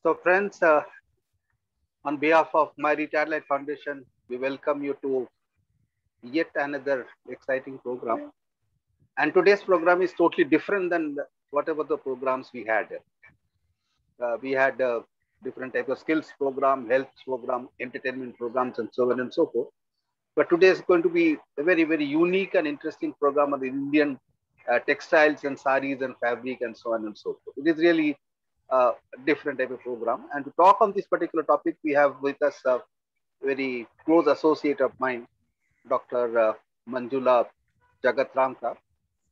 So friends, on behalf of My Retired Life Foundation, we welcome you to yet another exciting program. And today's program is totally different than whatever the programs we had. We had different types of skills program, health program, entertainment programs, and so on and so forth. But today is going to be a very, very unique and interesting program on the Indian textiles and saris and fabric and so on and so forth. It is really a different type of program. And to talk on this particular topic, we have with us a very close associate of mine, Dr. Manjula Jagatramka.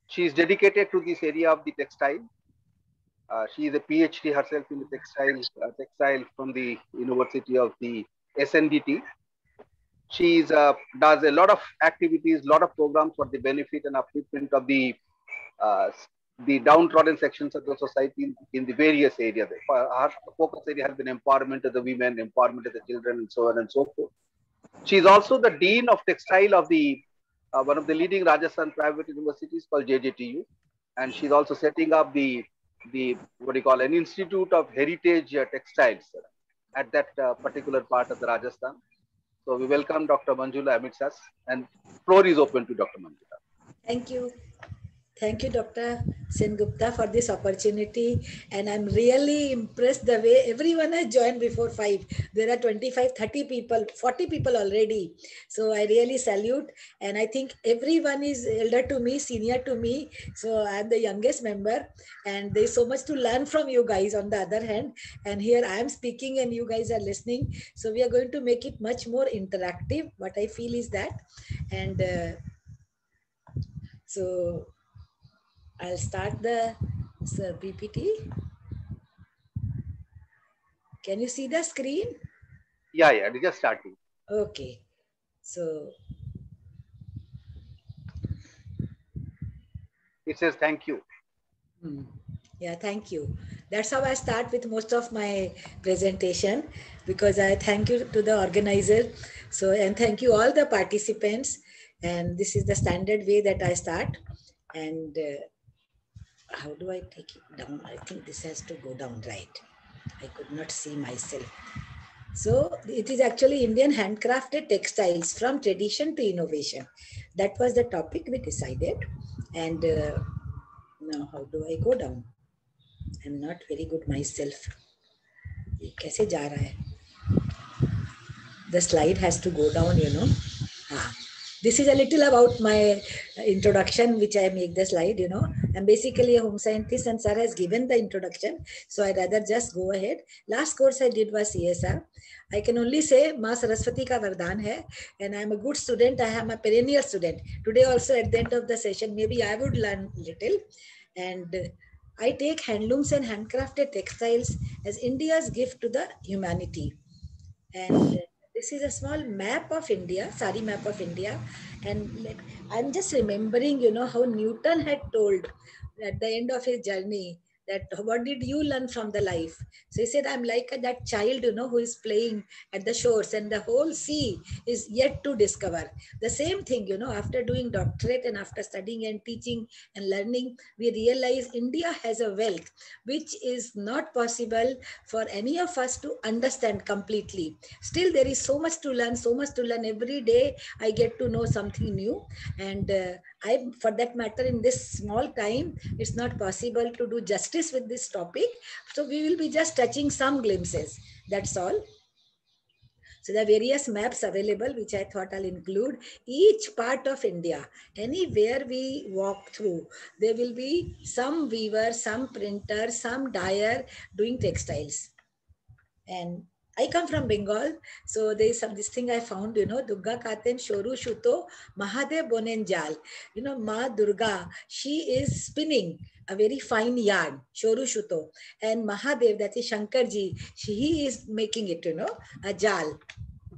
She is dedicated to this area of the textile. She is a PhD herself in the textile from the University of the SNDT. She does a lot of activities, lot of programs for the benefit and upliftment of uh, the downtrodden sections of the society in the various areas. Her focus area has been empowerment of the women, empowerment of the children, and so on and so forth. She is also the dean of textile of the one of the leading Rajasthan private universities called JJTU, and she's also setting up the what do you call an institute of heritage textiles at that particular part of the Rajasthan. So we welcome Dr. Manjula amidst us, and floor is open to Dr. Manjula. Thank you. Thank you, Dr. Sengupta, for this opportunity. And I'm really impressed the way everyone has joined before 5. There are 25, 30 people, 40 people already. So I really salute. And I think everyone is elder to me, senior to me. So I'm the youngest member. And there's so much to learn from you guys on the other hand. And here I am speaking and you guys are listening. So we are going to make it much more interactive. What I feel is that. And so I'll start the PPT. Can you see the screen? Yeah, just starting. Okay. So it says thank you. Yeah, thank you. That's how I start with most of my presentation, because I thank you to the organizer. So, and thank you all the participants. And this is the standard way that I start. And how do I take it down? I think this has to go down right. I could not see myself. So it is actually Indian handcrafted textiles from tradition to innovation. That was the topic we decided. And now how do I go down? I'm not very good myself. कैसे जा रहा है? The slide has to go down, you know. This is a little about my introduction, which I make the slide, you know. I'm basically a home scientist and sir has given the introduction. So I'd rather just go ahead. Last course I did was CSR. I can only say Ma Saraswati ka vardhan hai, and I'm a good student. I am a perennial student. Today also at the end of the session, maybe I would learn little. And I take handlooms and handcrafted textiles as India's gift to the humanity. And this is a small map of India, sari map of India. And like, I'm just remembering, you know, how Newton had told at the end of his journey that what did you learn from the life? So he said, I'm like that child, you know, who is playing at the shores and the whole sea is yet to discover. The same thing, you know, after doing doctorate and after studying and teaching and learning, we realize India has a wealth which is not possible for any of us to understand completely. Still, there is so much to learn, so much to learn. Every day I get to know something new. And for that matter, in this small time, it's not possible to do justice with this topic. So we will be just touching some glimpses. That's all. So there are various maps available, which I thought I'll include. Each part of India, anywhere we walk through, there will be some weaver, some printer, some dyer doing textiles. And I come from Bengal, so there is this thing I found, you know, Durga Katen Shoru Shuto Mahadev Bonenjal. You know, Ma Durga, she is spinning a very fine yarn, Shoru Shuto. And Mahadev, that is Shankarji, he is making it, you know, a jal.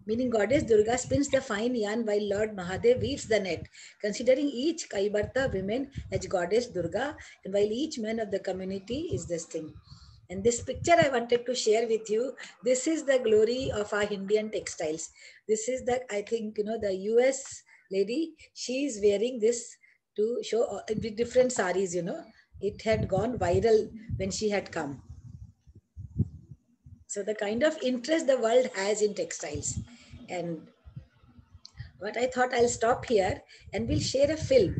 Meaning goddess Durga spins the fine yarn while Lord Mahadev weaves the net, considering each Kaibarta women as goddess Durga, and while each man of the community is this thing. And this picture I wanted to share with you. This is the glory of our Indian textiles. This is the, I think, you know, the US lady, she is wearing this to show with different saris, you know. It had gone viral when she had come. So the kind of interest the world has in textiles. And what I thought, I'll stop here and we'll share a film.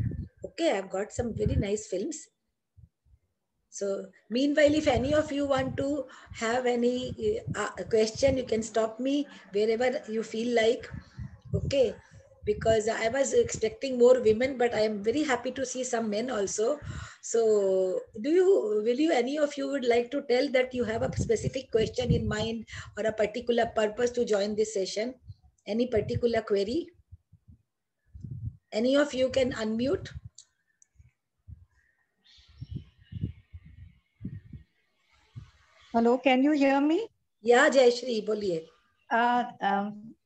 Okay, I've got some very nice films. So meanwhile, if any of you want to have any question, you can stop me wherever you feel like. Okay, because I was expecting more women, but I am very happy to see some men also. So will you, any of you would like to tell that you have a specific question in mind or a particular purpose to join this session? Any particular query? Any of you can unmute? Hello, can you hear me? Yeah, Jayashri, boliye.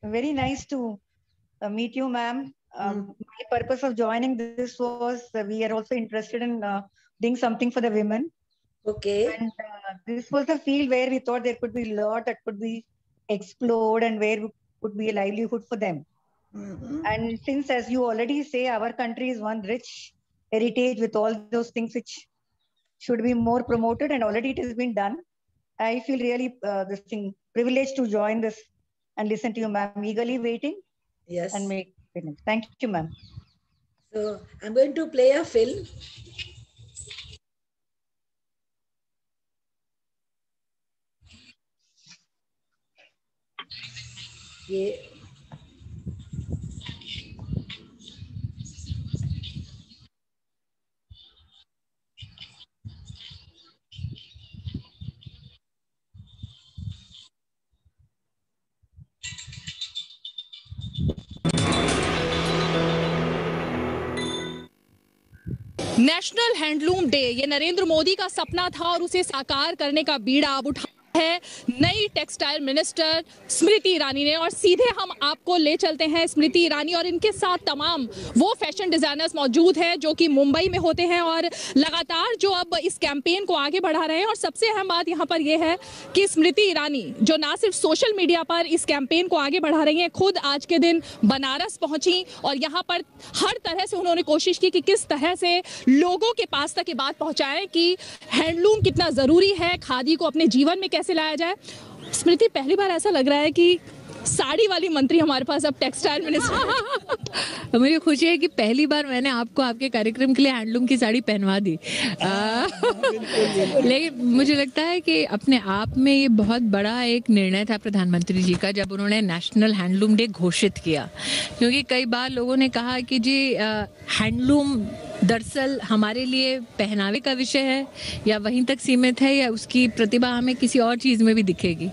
Very nice to meet you, ma'am. My purpose of joining this was we are also interested in doing something for the women. Okay. And this was a field where we thought there could be a lot that could be explored and where could be a livelihood for them. And since, as you already say, our country is one rich heritage with all those things which should be more promoted, and already it has been done. I feel really privileged to join this and listen to you, ma'am. Eagerly waiting. Yes. And make it. Thank you, ma'am. So I'm going to play a film. Yeah. National handloom day, ये नरेंद्र मोदी का सपना था और उसे साकार करने का बीड़ा अब उठा है नई टेक्सटाइल मिनिस्टर स्मृति ईरानी ने। और सीधे हम आपको ले चलते हैं स्मृति ईरानी और इनके साथ तमाम वो फैशन डिजाइनर्स मौजूद हैं जो कि मुंबई में होते हैं और लगातार जो अब इस कैंपेन को आगे बढ़ा रहे हैं। और सबसे अहम बात यहाँ पर यह है कि स्मृति ईरानी जो ना सिर्फ सोशल मीडिया पर इस कैंपेन को आगे बढ़ा रही हैं, खुद आज के दिन बनारस पहुंची और यहाँ पर हर तरह से उन्होंने कोशिश की कि किस तरह से लोगों के पास तक ये बात पहुंचाएं कि हैंडलूम कितना जरूरी है, खादी को अपने जीवन में कैसे लाया जाए। स्मृति, पहली बार ऐसा लग रहा है कि साड़ी वाली मंत्री हमारे पास अब टेक्सटाइल मिनिस्टर। मुझे खुशी है कि पहली बार मैंने आपको आपके कार्यक्रम के लिए हैंडलूम की साड़ी पहनवा दी। लेकिन मुझे लगता है कि अपने आप में ये बहुत बड़ा एक निर्णय था प्रधानमंत्री जी का जब उन्होंने नेशनल हैंडलूम डे घोषित किया, क्योंकि कई बार लोगों ने कहा कि जी हैंडलूम दरअसल हमारे लिए पहनावे का विषय है या वहीं तक सीमित है या उसकी प्रतिभा हमें किसी और चीज़ में भी दिखेगी।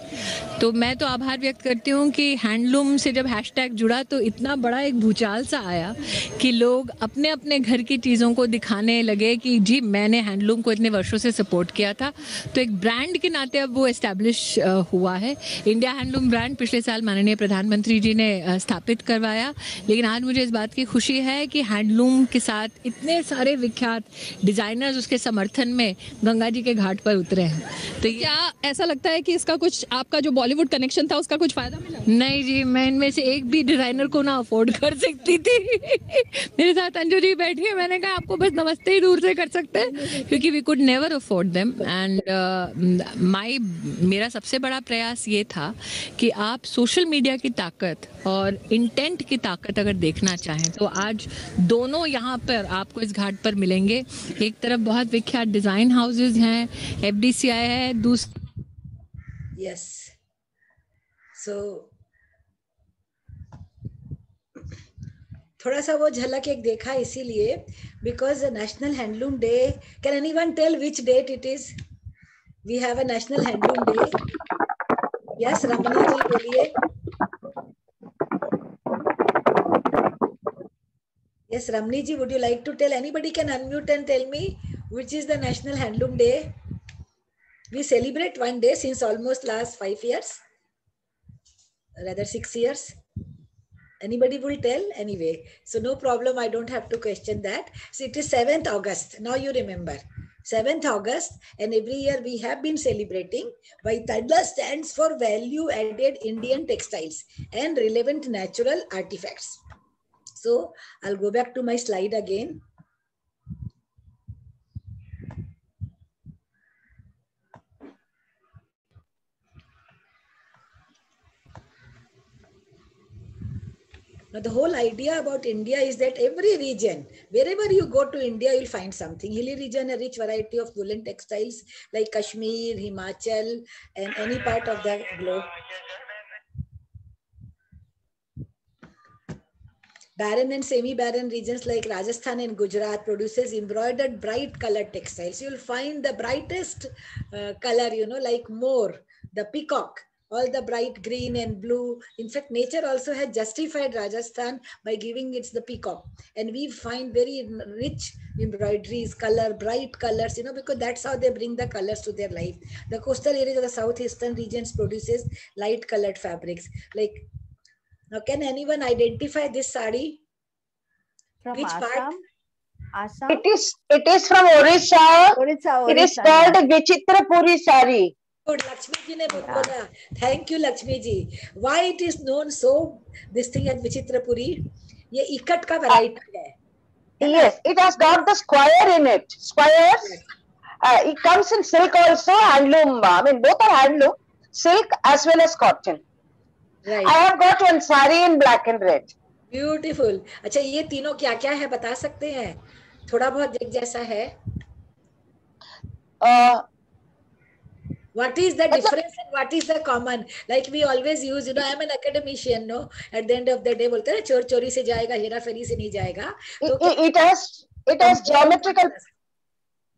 तो मैं तो आभार व्यक्त करती हूँ कि हैंडलूम से जब हैशटैग जुड़ा तो इतना बड़ा एक भूचाल सा आया कि लोग अपने अपने घर की चीज़ों को दिखाने लगे कि जी मैंने हैंडलूम को इतने वर्षों से सपोर्ट किया था। तो एक ब्रांड के नाते अब वो एस्टैब्लिश हुआ है। इंडिया हैंडलूम ब्रांड पिछले साल माननीय प्रधानमंत्री जी ने स्थापित करवाया, लेकिन आज मुझे इस बात की खुशी है कि हैंडलूम के साथ इतने सारे विख्यात डिजाइनर्स उसके समर्थन में गंगा जी के घाट पर उतरे हैं। तो क्या ऐसा लगता है कि इसका कुछ आपका जो बॉलीवुड कनेक्शन था उसका कुछ फायदा मिला? नहीं जी, मैं इनमें से एक भी डिजाइनर को ना अफोर्ड कर सकती थी। मेरे साथ अंजू जी बैठी है, मैंने कहा आपको बस नमस्ते ही दूर से कर सकते हैं, क्योंकि we could never afford them. And मेरा सबसे बड़ा प्रयास ये था कि आप सोशल मीडिया की ताकत और इंटेंट की ताकत अगर देखना चाहें तो आज दोनों यहाँ पर आपको इस घाट पर मिलेंगे। एक तरफ बहुत विख्यात डिजाइन हाउसेज हैं, FDCI है, दूसरी यस। सो थोड़ा सा वो झलक एक देखा इसीलिए, because national handloom day, can anyone tell which date it is? We have a national handloom day. Yes, Ramni ji बोलिए। Yes, Ramni ji, would you like to tell? Anybody can unmute and tell me which is the National Handloom Day? We celebrate one day since almost last 5 years, rather 6 years. Anybody will tell? Anyway, so no problem. I don't have to question that. So it is 7th August. Now you remember. 7th August, and every year we have been celebrating why TADLA stands for Value Added Indian Textiles and Relevant Natural Artifacts. So I'll go back to my slide again. Now, the whole idea about India is that every region, wherever you go to India, you'll find something. Hilly region, a rich variety of woolen textiles like Kashmir, Himachal, and any part of the globe. Barren and semi-barren regions like Rajasthan and Gujarat produces embroidered bright colored textiles. You'll find the brightest color, like more, the peacock, all the bright green and blue. In fact, nature also has justified Rajasthan by giving it the peacock. And we find very rich embroideries, bright colors, because that's how they bring the colors to their life. The coastal areas of the southeastern regions produces light colored fabrics. Like, now, can anyone identify this sari? From Which Assam? part? Assam? It is from Orissa. It is called Vichitrapuri sari. Good, Lakshmi ji ne bola. Thank you, Lakshmi ji. Why it is known so, this thing as Vichitrapuri? Ye ikat ka variety hai. Yes, it has got the square in it. Squares. It comes in silk also, handloom. I mean, both are handloom, silk as well as cotton. Right. I have got one sari in black and red. Beautiful. अच्छा, ये तीनों क्या क्या है बता सकते हैं? थोड़ा बहुत एक जैसा है. What is the difference and what is the common? Like we always use, I am an academician, no? At the end of the day, बोलते हैं चोर चोरी से जाएगा, हेरा फेरी से नहीं जाएगा. It has geometrical.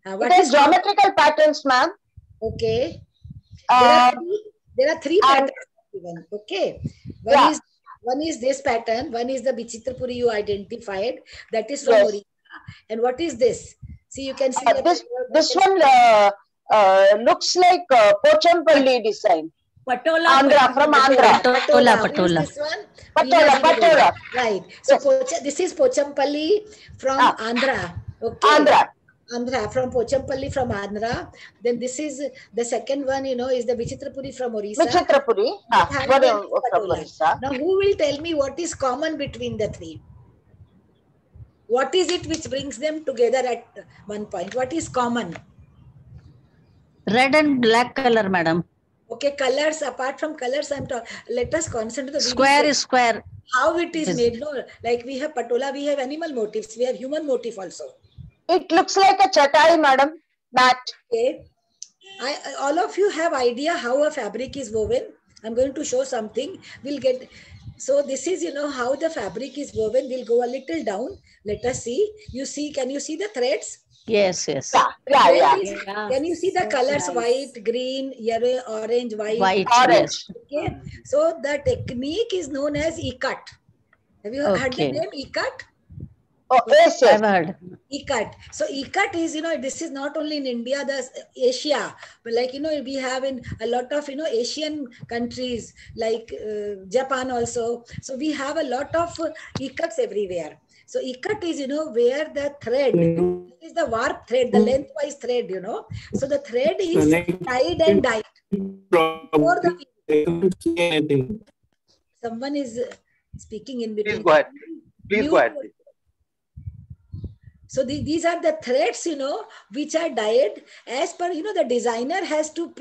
It has geometrical patterns, ma'am. Okay. There are three patterns. Okay. One is this pattern. One is the Vichitrapuri you identified. That is from Orissa. And what is this? See, you can see this one looks like Pochampalli design. Patola. Andhra, from Andhra. Patola. This one? Patola. Right. So this is Pochampalli from Andhra. Okay. Andhra, from Pochampalli from Andhra. Then this is the second one, is the Vichitrapuri from Orissa. Vichitrapuri from Orissa. Now, who will tell me what is common between the three? What is it which brings them together at one point? What is common? Red and black color, madam. Okay, colors, apart from colors, let us concentrate on the square video. Is square. How it is made, no? Like we have patola, we have animal motifs, we have human motif also. It looks like a chatai, madam. Mat. Okay. All of you have idea how a fabric is woven. I'm going to show something. We'll get. So this is, how the fabric is woven. We'll go a little down. Let us see. Can you see the threads? Yes. Yeah. Can you see the colors? Nice. White, green, yellow, orange, white. Orange. Okay. So the technique is known as ikat. Have you heard the name ikat? Oh, yes. I've heard. Ikat. So ikat is, this is not only in India, Asia, but like, we have in a lot of, Asian countries like Japan also. So we have a lot of ikats everywhere. So ikat is, where the thread is the warp thread, the lengthwise thread, So the thread is tied and dyed. Someone is speaking in between. Please go ahead. So these are the threads, which are dyed as per, the designer has to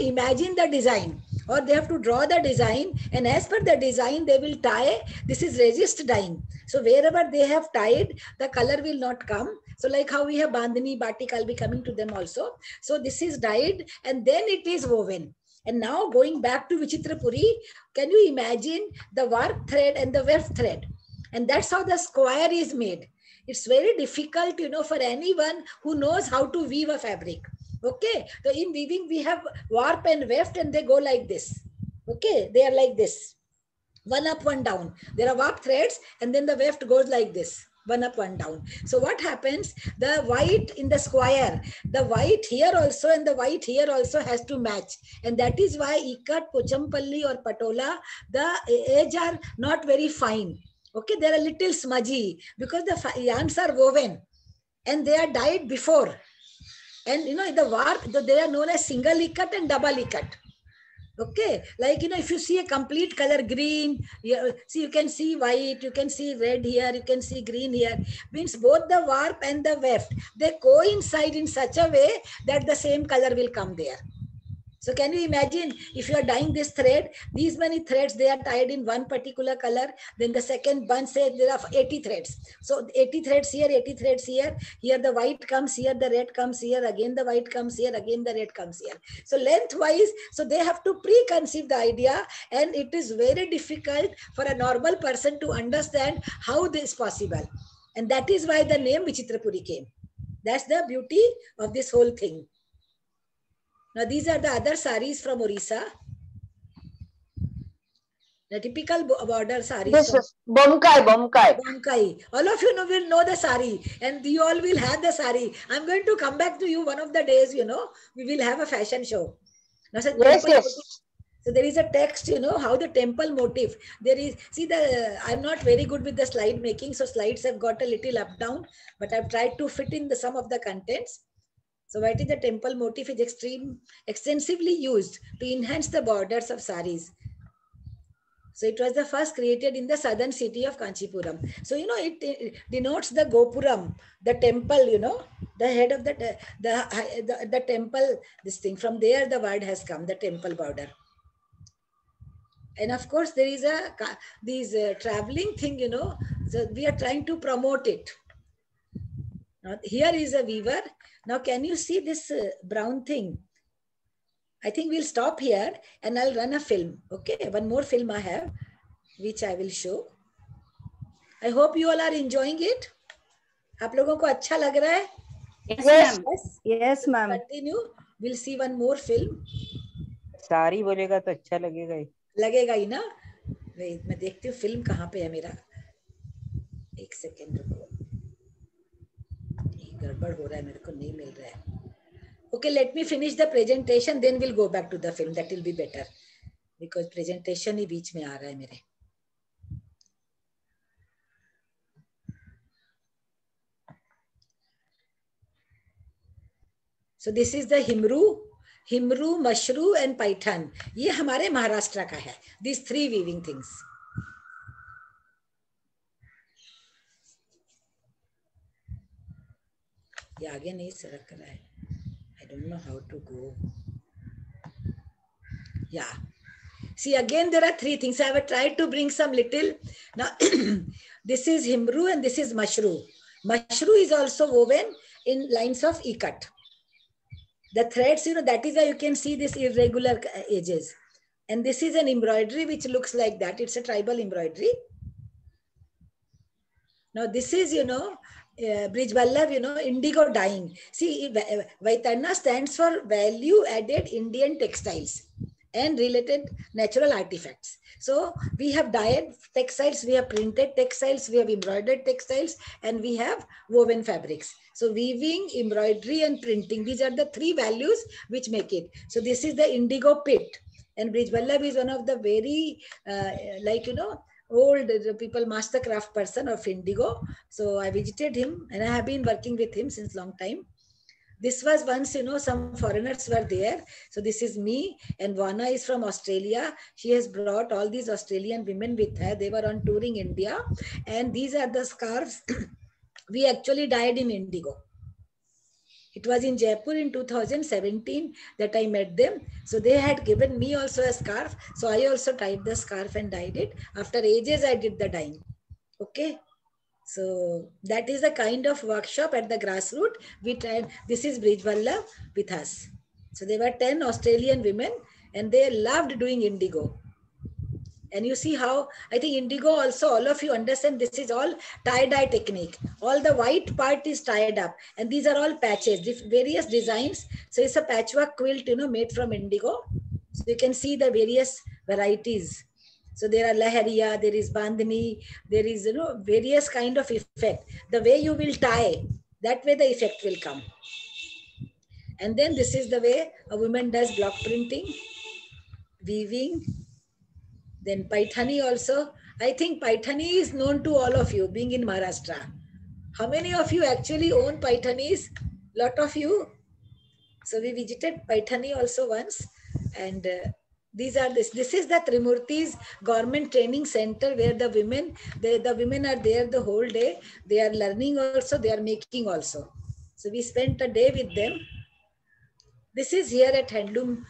imagine the design, or they have to draw the design, and as per the design, they will tie. This is resist dyeing. So wherever they have tied, the color will not come. So like how we have bandhani, batik, I'll be coming to them also. So this is dyed and then it is woven. And now going back to Vichitrapuri, can you imagine the warp thread and the weft thread? And that's how the square is made. It's very difficult, for anyone who knows how to weave a fabric. Okay. So in weaving, we have warp and weft and they go like this. Okay. They are like this. One up, one down. There are warp threads and then the weft goes like this. One up, one down. So what happens? The white in the square, the white here also and the white here also has to match. And that is why ikat, Pochampalli or patola, the edge are not very fine. Okay, they are a little smudgy because the yarns are woven and they are dyed before. And the warp, they are known as single ikat and double ikat. Okay, like if you see a complete color green, see you can see white, you can see red here, you can see green here. Means both the warp and the weft, they coincide in such a way that the same color will come there. So can you imagine if you are dyeing this thread, these many threads, they are tied in one particular color. Then the second bunch, say there are 80 threads. So 80 threads here, 80 threads here. Here the white comes here, the red comes here. Again the white comes here, again the red comes here. So lengthwise, so they have to preconceive the idea, and it is very difficult for a normal person to understand how this is possible. And that is why the name Vichitrapuri came. That's the beauty of this whole thing. Now these are the other saris from Orissa. The typical border saris. This is Bomkai. Bomkai. All of you will know the sari, and you all will have the sari. I'm going to come back to you one of the days, we will have a fashion show. Now, so Yes. So there is a text, how the temple motif. There is, I'm not very good with the slide making, so slides have got a little up down, but I've tried to fit in some of the contents. So what is the temple motif is extensively used to enhance the borders of saris. So it was the first created in the southern city of Kanchipuram. So, it denotes the Gopuram, the temple, the head of the temple, this thing. From there, the word has come, the temple border. And of course, there is this traveling thing, so we are trying to promote it. Now, here is a weaver. Now, can you see this brown thing? I think we'll stop here and I'll run a film. Okay, one more film I have, which I will show. I hope you all are enjoying it. आप लोगों को अच्छा लग रहा है? Yes. Yes, ma'am. Continue. We'll see one more film. सारी बोलेगा तो अच्छा लगेगा ही. लगेगा ही ना. मैं देखती हूँ फिल्म कहाँ पे है मेरा. एक सेकेंड रुको. गड़बड़ हो रहा है, मेरे को नहीं मिल रहा है. Okay, let me finish the presentation, then we'll go back to the film. That will be better because presentation ही बीच में आ रहा है मेरे. So this is the Himru, Mashru and Paithan. ये हमारे महाराष्ट्र का है. These three weaving things. ये आगे नहीं सरक रहा है. I don't know how to go. Yeah. See, again, there are three things. I have tried to bring some little. Now, this is Himru and this is Mashru. Mashru is also woven in lines of ikat. The threads, that is why you can see this irregular edges. And this is an embroidery which looks like that. It's a tribal embroidery. Now, this is, Brij Vallabh, indigo dyeing. See, Vaitarna stands for value added Indian textiles and related natural artifacts. So we have dyed textiles, we have printed textiles, we have embroidered textiles, and we have woven fabrics. So weaving, embroidery, and printing, these are the three values which make it. So this is the indigo pit. And Brij Vallabh is one of the very, old people, master craft person of indigo. So I visited him and I have been working with him since long time. This was once, some foreigners were there. So this is me, and Vana is from Australia. She has brought all these Australian women with her. They were on touring India. And these are the scarves we actually dyed in indigo. It was in Jaipur in 2017 that I met them. So they had given me also a scarf. So I also tied the scarf and dyed it. After ages, I did the dyeing. Okay. So that is a kind of workshop at the grassroots. We tried, this is Brij Vallabh with us. So there were 10 Australian women and they loved doing indigo. And you see how, I think indigo also, all of you understand, this is all tie-dye technique. All the white part is tied up. And these are all patches, various designs. So it's a patchwork quilt, made from indigo. So you can see the various varieties. So there are lahariya, there is bandhani, there is, various kind of effect. The way you will tie, that way the effect will come. And then this is the way a woman does block printing, weaving. Then Paithani also. I think Paithani is known to all of you, being in Maharashtra. How many of you actually own Paithanis? Lot of you. So we visited Paithani also once. And these are this is the Trimurti's government training center where the women are there the whole day. They are learning also, they are making also. So we spent a day with them. This is here at Handloom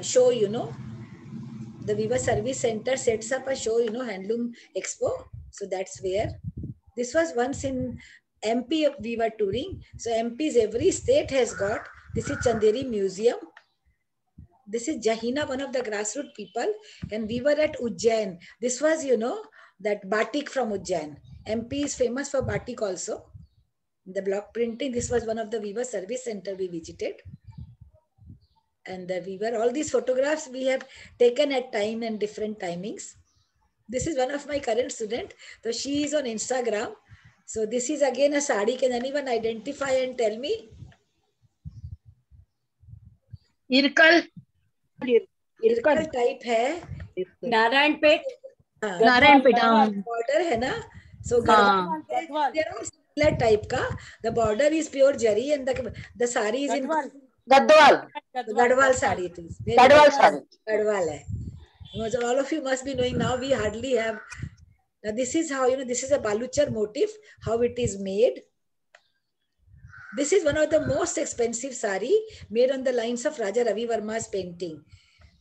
show, you know. The Viva Service Center sets up a show, you know, Handloom Expo. So that's where. This was once in MP we were touring. So MP's every state has got. This is Chanderi Museum. This is Jahina, one of the grassroots people. And we were at Ujjain. This was, you know, that batik from Ujjain. MP is famous for batik also. The block printing, this was one of the Viva Service Center we visited. And we were, all these photographs we have taken at time and different timings. This is one of my current student. So she is on Instagram. So this is again a sari. Can anyone identify and tell me? Irkal. Irkal type hai. Narayanpet. Narayanpet. Border hai na. So Gadwal. There are similar type ka. The border is pure jari and the sari is in Gadwal. Gadwal sari it is. Gadwal sari. Gadwal hai. So all of you must be knowing now. We hardly have. Now this is how, you know, this is a Baluchar motif, how it is made. This is one of the most expensive sari made on the lines of Raja Ravi Verma's painting.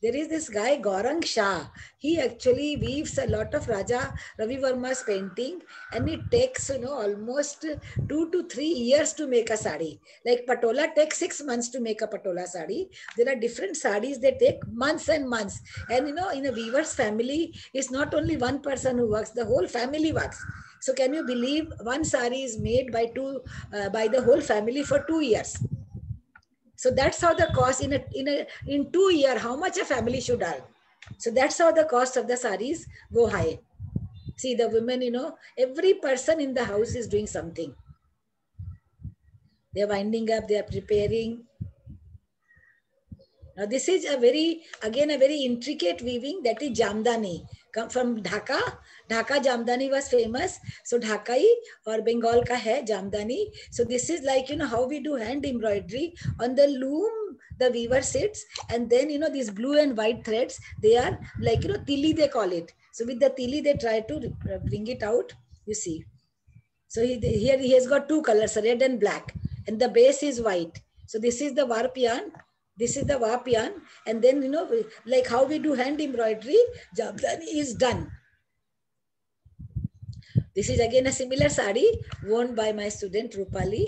There is this guy Gaurang Shah. He actually weaves a lot of Raja Ravi Verma's painting, and it takes, you know, almost 2 to 3 years to make a sari. Like patola takes 6 months to make a patola sari. There are different saris that take months and months. And you know, in a weaver's family, it's not only one person who works, the whole family works. So can you believe one sari is made by the whole family for 2 years? So that's how the cost in 2 years, how much a family should earn. So that's how the cost of the saris go high. See the women, you know, every person in the house is doing something. They're winding up, they're preparing. Now this is again a very intricate weaving, that is Jamdani. Come from Dhaka. Dhaka Jamdani was famous. So Dhakai or Bengal ka hai Jamdani. So this is like, you know, how we do hand embroidery. On the loom, the weaver sits, and then, you know, these blue and white threads, they are like, you know, tili they call it. So with the tili, they try to bring it out, you see. So here he has got 2 colors, red and black, and the base is white. So this is the warp yarn. This is the warp yarn, and then, you know, like how we do hand embroidery, Jamdani is done. This is again a similar sari worn by my student Rupali.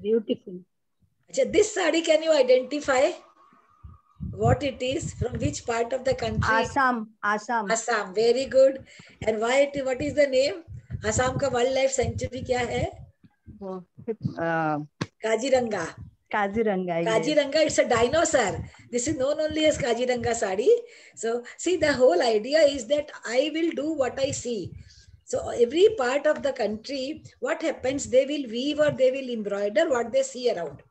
Beautiful. This sari, can you identify what it is? From which part of the country? Assam. Assam. Very good. And what is the name? Assam ka wildlife sanctuary kya hai? Kaziranga. Kaziranga, it's a dinosaur. This is known only as Kaziranga sari. So see, the whole idea is that I will do what I see. So every part of the country, what happens, they will weave or they will embroider what they see around.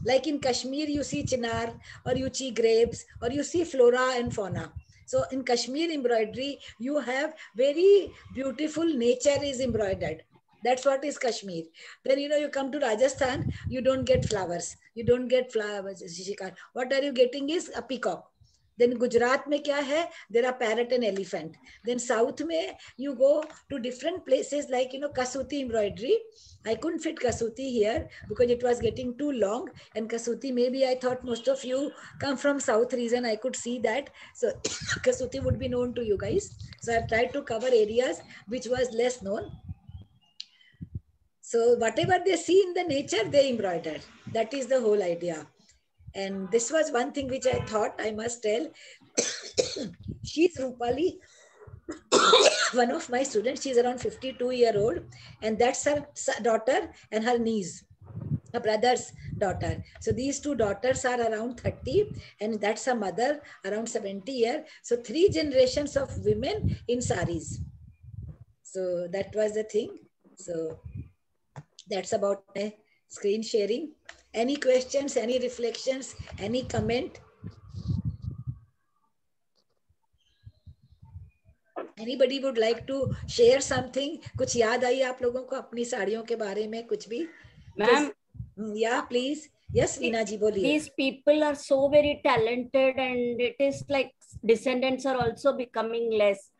Like in Kashmir, you see chinar, or you see grapes, or you see flora and fauna. So in Kashmir embroidery, you have very beautiful nature is embroidered. That's what is Kashmir. Then, you know, you come to Rajasthan, you don't get flowers. You don't get flowers. What are you getting is a peacock. Then Gujarat mein kya hai? There are parrot and elephant. Then South mein, you go to different places like, you know, Kasuti embroidery. I couldn't fit Kasuti here because it was getting too long. And Kasuti, maybe I thought most of you come from South region. I could see that. So Kasuti would be known to you guys. So I tried to cover areas which was less known. So whatever they see in the nature, they embroider. That is the whole idea. And this was one thing which I thought I must tell. She's Rupali, one of my students. She's around 52-year-old, and that's her daughter and her niece, her brother's daughter. So these 2 daughters are around 30, and that's her mother around 70 years. So 3 generations of women in saris. So that was the thing. So that's about my screen sharing. Any questions, any reflections, any comment? Anybody would like to share something? कुछ याद आई आप लोगों को अपनी साड़ियों के बारे में कुछ भी? Ma'am. Yeah, please. Yes, Veena ji, boliye. These people are so very talented, and it is like descendants are also becoming less.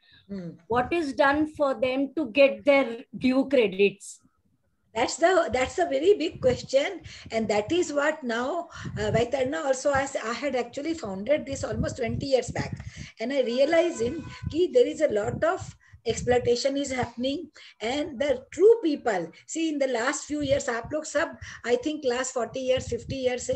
What is done for them to get their due credits? That's a very big question, and that is what now Vaitarna also, I had actually founded this almost 20 years back, and I realizing that there is a lot of exploitation is happening, and the true people, see in the last few years, aap log sab, I think last 40 years, 50 years,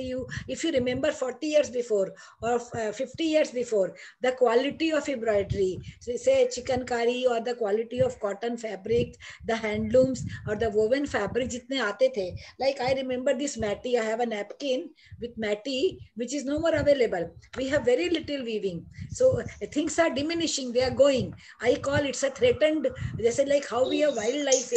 if you remember 40 years before or 50 years before, the quality of embroidery, so say chikankari, or the quality of cotton fabric, the handlooms or the woven fabric jitne aate the, like I remember this mati, I have a napkin with mati which is no more available. We have very little weaving, so things are diminishing, they are going. I call it's a threatened, just like how we have wildlife,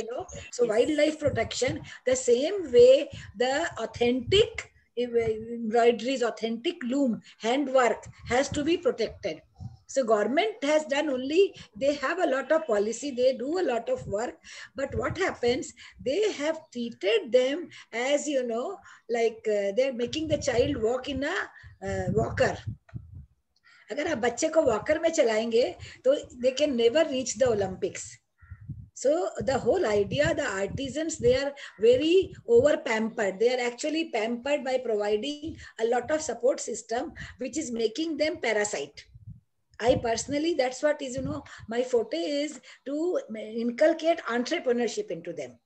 so wildlife protection, the same way the authentic embroideries, authentic loom handwork has to be protected. So government has done only, they have a lot of policy, they do a lot of work, but what happens, they have treated them as, like they're making the child walk in a walker. अगर आप बच्चे को walker में चलाएंगे तो they can never reach the Olympics. So the whole idea, the artisans, they are very over pampered. They are actually pampered by providing a lot of support system, which is making them parasite. I personally, that's what is, my forte is to inculcate entrepreneurship into them.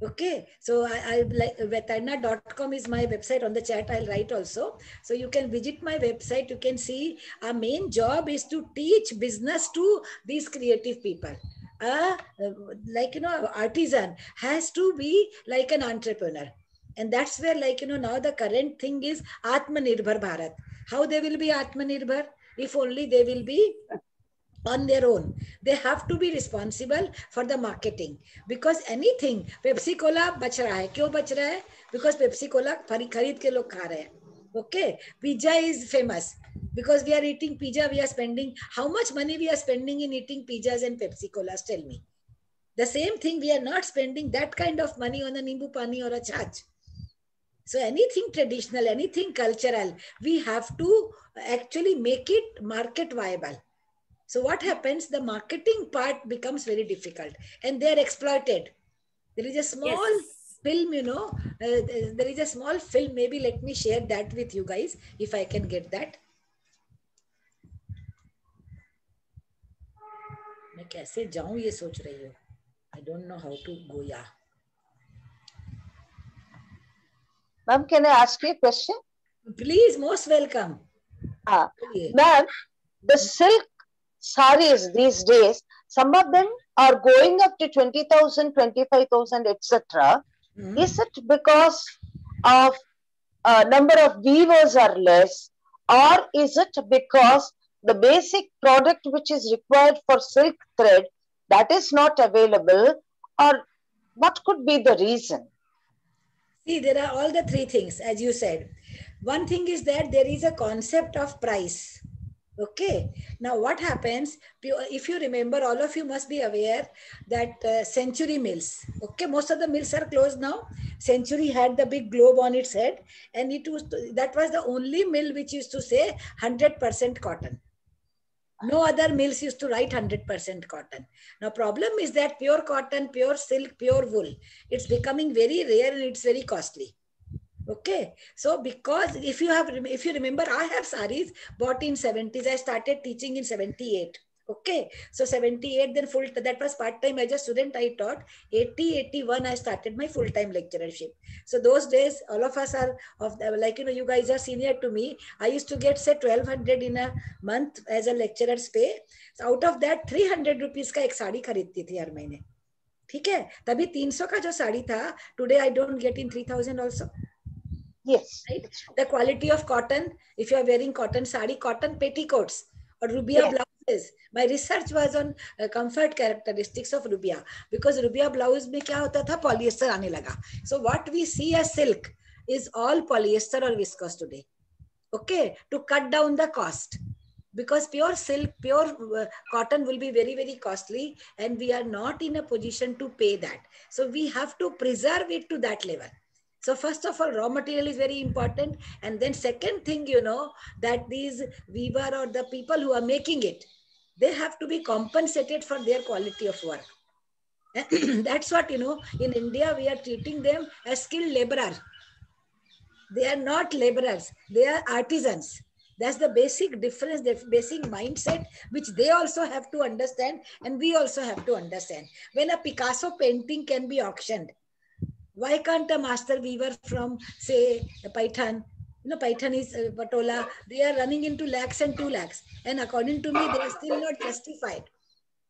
Okay, so I like vaitarna.com is my website. On the chat I'll write also, so you can visit my website. You can see our main job is to teach business to these creative people. Like artisan has to be like an entrepreneur, and that's where, like now the current thing is Atmanirbhar Bharat. How they will be Atmanirbhar? If only they will be on their own. They have to be responsible for the marketing, because anything, Pepsi Cola बच रहा है, क्यों बच रहा है? Because Pepsi Cola खरीद के लोग खा रहे हैं. Okay, pizza is famous because we are eating pizza. We are spending, how much money we are spending in eating pizzas and Pepsi Colas? Tell me. The same thing, we are not spending that kind of money on a nimbu pani or a chach. So anything traditional, anything cultural, we have to actually make it market viable. So what happens? The marketing part becomes very difficult, and they are exploited. There is a small film, there is a small film. Maybe let me share that with you guys if I can get that. मैं कैसे जाऊं ये सोच रही हूँ. I don't know how to go. Yeah. Ma'am, can I ask you a question? Please, most welcome. Ma'am, the silk saris these days, some of them are going up to 20,000, 25,000, etc. Is it because of number of weavers are less, or is it because the basic product which is required for silk thread, that is not available, or what could be the reason? See, there are all the three things, as you said. One thing is that there is a concept of price. Okay, now what happens, if you remember, all of you must be aware that Century Mills, okay, most of the mills are closed now. Century had the big globe on its head, and that was the only mill which used to say 100% cotton. No other mills used to write 100% cotton. Now problem is that pure cotton, pure silk, pure wool, it's becoming very rare and it's very costly. Okay, so because if you remember, I have saris bought in 70s. I started teaching in 78. Okay, so 78, then full, that was part-time as a student I taught. 80, 81, I started my full-time lecturership. So those days, all of us are of like, you guys are senior to me. I used to get say 1200 in a month as a lecturer's pay. So out of that, 300 rupees का एक साड़ी खरीदती थी हर महीने. ठीक है, तभी 300 का जो साड़ी था, today I don't get in 3000 also. Yes. Right? The quality of cotton, if you are wearing cotton sari, cotton petticoats or rubia blouses. My research was on comfort characteristics of rubia, because rubia blouse में क्या होता था, polyester आने लगा. So what we see as silk is all polyester or viscose today. Okay, to cut down the cost. Because pure silk, pure cotton will be very, very costly, and we are not in a position to pay that. So we have to preserve it to that level. So first of all, raw material is very important. And then second thing, that these weaver or the people who are making it, they have to be compensated for their quality of work. That's what, in India, we are treating them as skilled laborer. They are not laborers. They are artisans. That's the basic difference, the basic mindset, which they also have to understand and we also have to understand. When a Picasso painting can be auctioned, why can't a master weaver from, say, Python, Python is Patola, they are running into lakhs and 2 lakhs. And according to me, they are still not justified.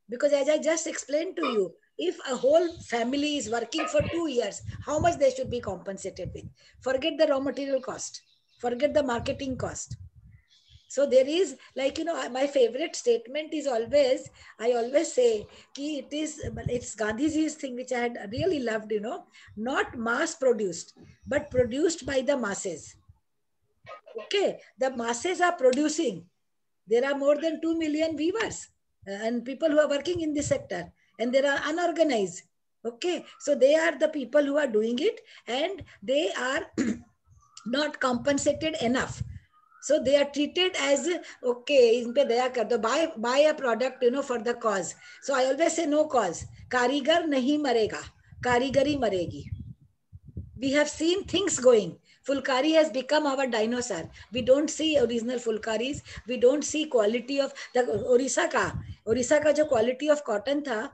Because as I just explained to you, if a whole family is working for 2 years, how much they should be compensated with? Forget the raw material cost. Forget the marketing cost. So there is, like, my favorite statement is always, I always say, it's Gandhiji's thing, which I had really loved, not mass produced, but produced by the masses. Okay, the masses are producing. There are more than 2 million weavers and people who are working in this sector, and there are unorganized. Okay, so they are the people who are doing it, and they are not compensated enough. So they are treated as, okay, buy a product, for the cause. So I always say no cause. Karigar nahi marega, karigari maregi. We have seen things going. Fulkari has become our dinosaur. We don't see original Fulkaris. We don't see quality of the Orissa ka jo quality of cotton tha,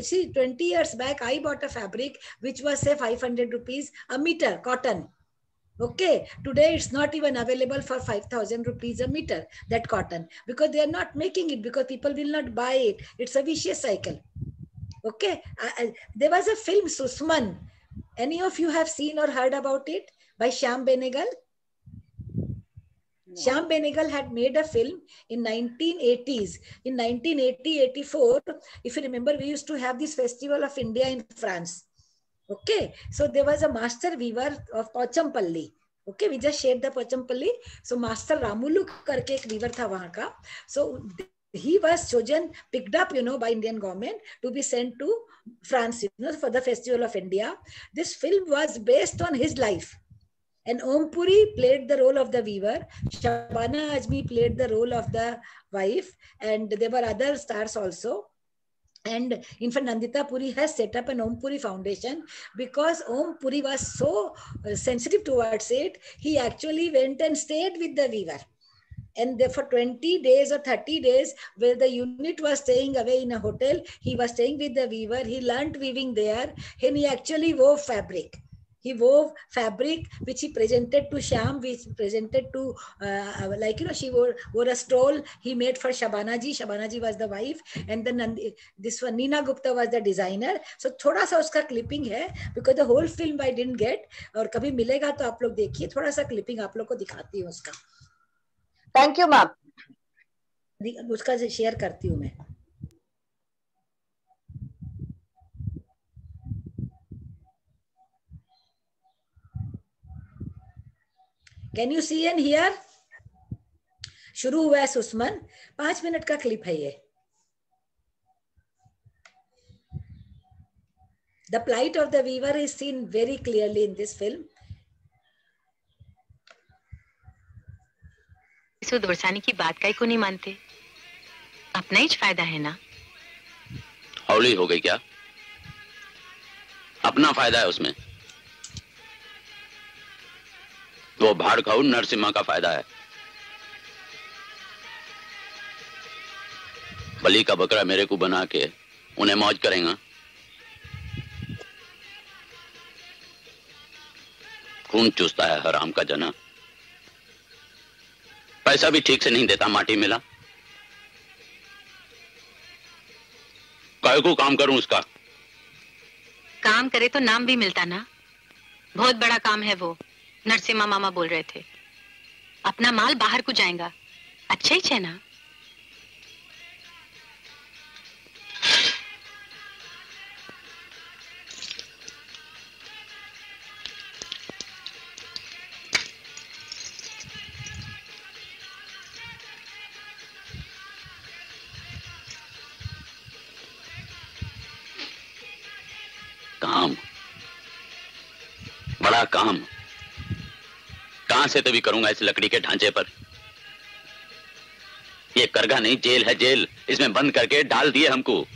see, 20 years back, I bought a fabric which was, say, 500 rupees a meter cotton. Okay, today it's not even available for 5,000 rupees a meter, that cotton, because they are not making it, because people will not buy it. It's a vicious cycle. Okay, there was a film, Susman. Any of you have seen or heard about it? By Shyam Benegal? No. Shyam Benegal had made a film in 1980s. In 1980-84, if you remember, we used to have this Festival of India in France. Okay, so there was a master weaver of Pochampalli. Okay, we just shared the Pochampalli. So Master Ramulu karke ek weaver tha wahan ka. So he was chosen, picked up, by Indian government to be sent to France, for the Festival of India. This film was based on his life. And Om Puri played the role of the weaver. Shabana Azmi played the role of the wife. And there were other stars also. And in fact, Nandita Puri has set up an Om Puri Foundation, because Om Puri was so sensitive towards it. He actually went and stayed with the weaver. And for 20 days or 30 days, where the unit was staying away in a hotel, he was staying with the weaver. He learned weaving there, and he actually wove fabric. He wove fabric, which he presented to Shyam, which presented to, she wore a stole he made for Shabana ji. Shabana ji was the wife. And then this one, Nina Gupta was the designer. So thoda sa uska clipping hai, because the whole film I didn't get. Aur kabhi milega to aap log dekhiye, thoda sa clipping aap log ko dikhati hu uska. Thank you, ma'am. उसका share करती हूँ मैं. Can you see and hear? शुरू हुआ है सुषमन. 5 minute का clip है ये. The plight of the weaver is seen very clearly in this film. इसको दोरसानी की बात का ही को नहीं मानते. अपना ही फायदा है ना. हौली हो गई क्या? अपना फायदा है उसमें. वो भाड़ खाऊ नरसिम्हा का फायदा है. बलि का बकरा मेरे को बना के उन्हें मौज करेगा. खून चूसता है हराम का जना. पैसा भी ठीक से नहीं देता, माटी मिला. काय को काम करूं उसका? काम करे तो नाम भी मिलता ना. बहुत बड़ा काम है वो. नरसिम्हा मामा बोल रहे थे. अपना माल बाहर को जाएगा. अच्छा ही है ना. काम, बड़ा काम. कहां से तो भी करूंगा इस लकड़ी के ढांचे पर. ये करगा नहीं, जेल है जेल. इसमें बंद करके डाल दिए हमको.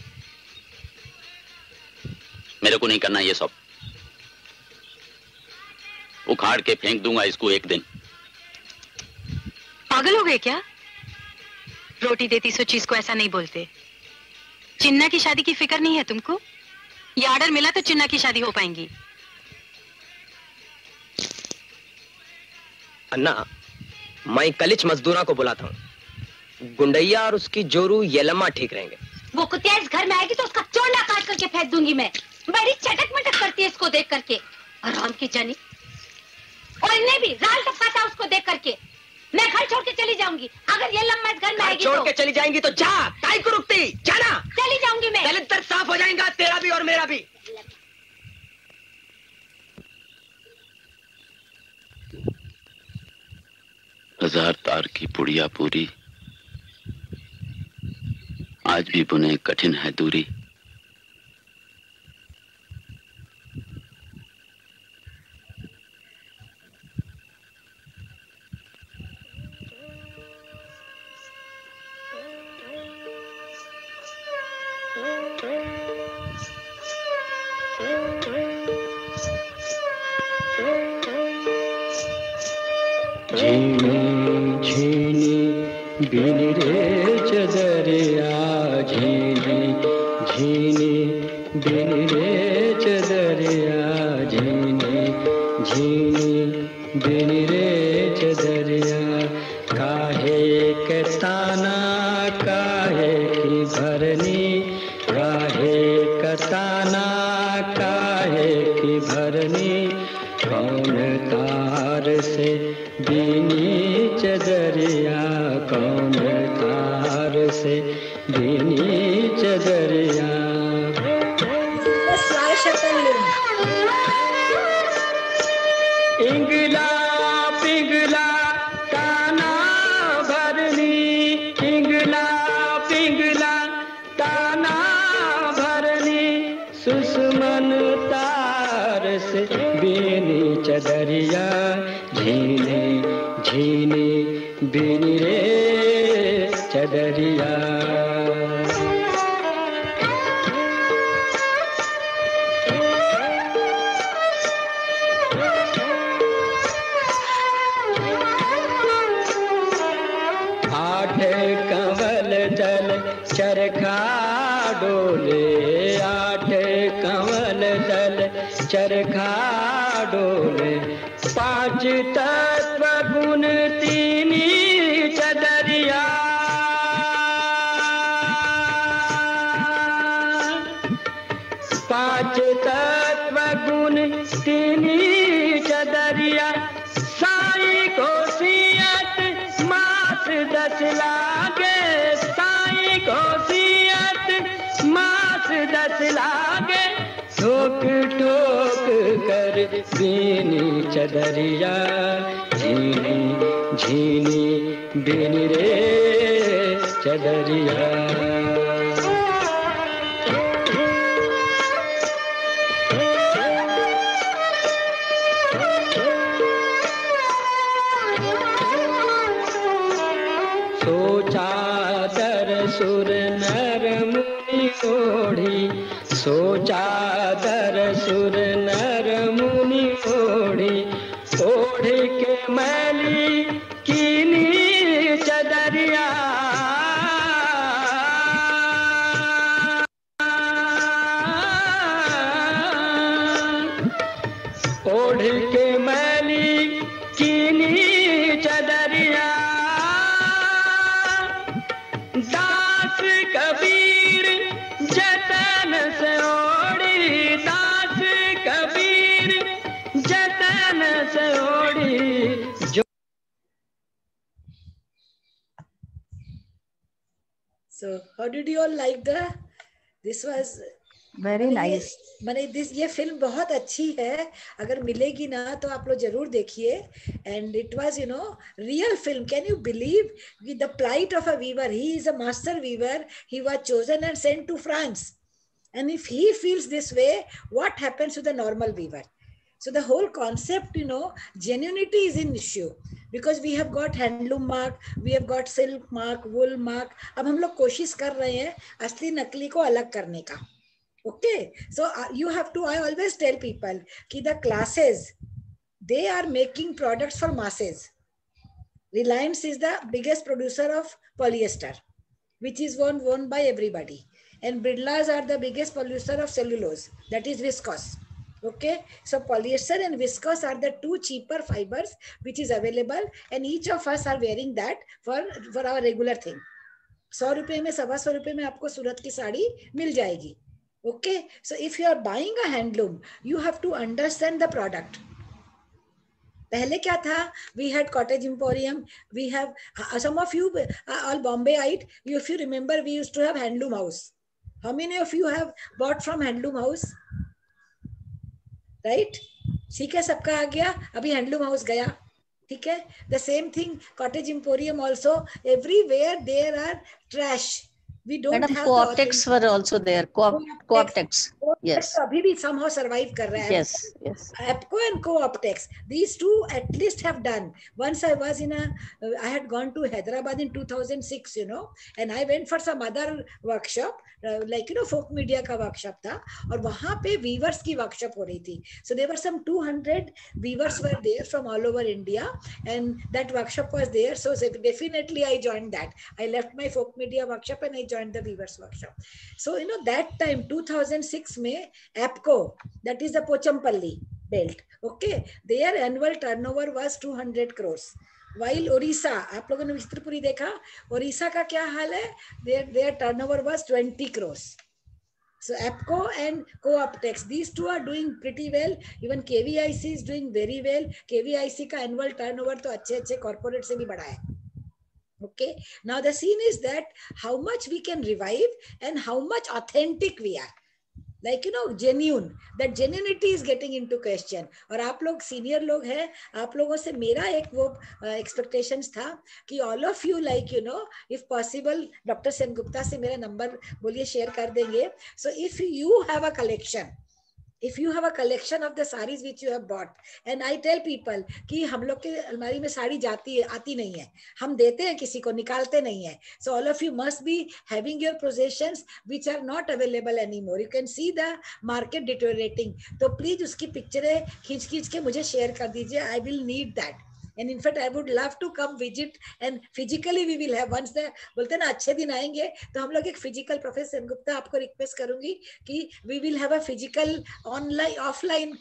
मेरे को नहीं करना ये सब। उखाड़ के फेंक दूंगा इसको एक दिन। पागल हो गए क्या? रोटी देती सो चीज को ऐसा नहीं बोलते। चिन्ना की शादी की फिक्र नहीं है तुमको? ये ऑर्डर मिला तो चिन्ना की शादी हो पाएंगी। अन्ना, मैं कलिच मजदूरा को बुलाता हूँ। गुंडैया और उसकी जोरू येलम्मा ठीक रहेंगे। वो कुतिया इस घर में आएगी तो उसका चोला काट करके फेंक दूंगी मैं। बड़ी चटक मटक करती है इसको देख करके। आराम की जानी। और इन्हें भी राल टपकाता उसको देख करके। मैं घर छोड़ के चली जाऊंगी। अगर ये लम्मा इस घर में आएगी छोड़ के चली जाएंगी तो जा, काहे को रुकती? जाना। चली जाऊंगी मैं। दलित साफ हो जाएगा, तेरा भी और मेरा भी। हजार तार की पुड़िया पूरी, आज भी बुने कठिन है दूरी। झीनी झीनी बिन रे चदरिया, झीनी झीनी बिन रे चदरिया, झीनी झीनी बिन रे चदरिया। काहे के ताना काहे की भरनी, काहे का ताना काहे की भरनी। कौन तार से बीनी चदरिया, कौन तार से बीनी चदरिया। इंगला पिंगला ताना भरनी, इंगला पिंगला ताना भरनी। सुषमन तार से बीनी चदरिया, झीनी झीनी बीनी रे चदरिया। आठ कंवल दल चरखा डोले, आठ कंवल दल चरखा डोले। पांच तत्व गुण तीनी चदरिया, पांच तत्व गुण तीनी चदरिया। साई को सियत मास दस लागे, साई को सियत मास दस लागे। ठोक ठोक कर बीनी चदरिया, झीनी झीनी बीनी रे चदरिया। सोचा दर सुर नर मुनि ओढ़ी, सोचा दर सुर नर मुनि ओढ़ी। ओढ़ के मैली कीनी चदरिया, ओढ़ के मैली कीनी चदरिया। दास कबीर जतन से ओढ़ी, दास कबीर जतन से ओढ़ी। जो So how did you all like this was very nice. मैंने ये फिल्म बहुत अच्छी है, अगर मिलेगी ना तो आप लोग जरूर देखिए। And it was, you know, real film. Can you believe the plight of a weaver? He is a master weaver. He was chosen and sent to France. And if he feels this way, what happens to the normal weaver? So the whole concept, you know, genuinity is an issue because we have got handloom mark, we have got silk mark, wool mark. अब हम लोग कोशिश कर रहे हैं असली नकली को अलग करने का, Okay, so you have to, I always tell people ki the classes, they are making products for masses. Reliance is the biggest producer of polyester, which is worn by everybody. And Birlas are the biggest producer of cellulose, that is viscose. Okay, so polyester and viscose are the two cheaper fibers which is available, and each of us are wearing that for our regular thing. 100 रुपए में, 125 रुपए में आपको सूरत की साड़ी मिल जाएगी. Okay, so if you are buying a handloom, you have to understand the product. पहले क्या था? We had Cottage Emporium. We have some of you all Bombayite. If you remember, we used to have Handloom House. How many of you have bought from Handloom House? Right? ठीक है, सबका आ गया. अभी Handloom House गया. ठीक है. The same thing, Cottage Emporium also. Everywhere there are trash. We don't Madam, have Co-optex were also there. Co-optex. Yes. अभी भी somehow survive कर रहा है. Yes, yes. APCO and Co-optex. These two at least have done. Once I was I had gone to Hyderabad in 2006, and I went for some other workshop, like, folk media ka workshop tha, और वहाँ पे weavers की workshop हो रही थी. So there were some 200 weavers were there from all over India, and that workshop was there. So definitely I joined that. I left my folk media workshop and I joined the weavers workshop. So, that time, 2006 में APCO, that is the Pochampalli belt, okay, their annual turnover was 200 crores. While Orissa, आप लोगों ने विचित्रपुरी देखा, Orissa का क्या हाल है? Their turnover was 20 crores. So APCO and Co-optex, these two are doing pretty well. Even KVIC is doing very well. KVIC का annual turnover तो अच्छे corporate से भी बड़ा है. Okay, now the scene is that how much we can revive and how much authentic we are. Like, genuine. That genuinity is getting into question. और आप लोग senior लोग हैं, आप लोगों से मेरा एक वो expectations था कि all of you, like, if possible, Dr. Sengupta से मेरा number बोलिए share कर देंगे. So if you have a collection, if you have a collection of the sarees which you have bought, and I tell people कि हम लोग के अलमारी में साड़ी जाती है, आती नहीं है, हम देते हैं किसी को, निकालते नहीं है. So all of you must be having your possessions which are not available anymore. You can see the market deteriorating. तो please उसकी पिक्चरें खींच के मुझे share कर दीजिए. I will need that. And in fact, I would love to come visit, and physically we will have, once the बोलते हैं ना अच्छे दिन आएंगे तो हम लोग एक physical, Professor Sengupta आपको request करूंगी कि we will have a physical online offline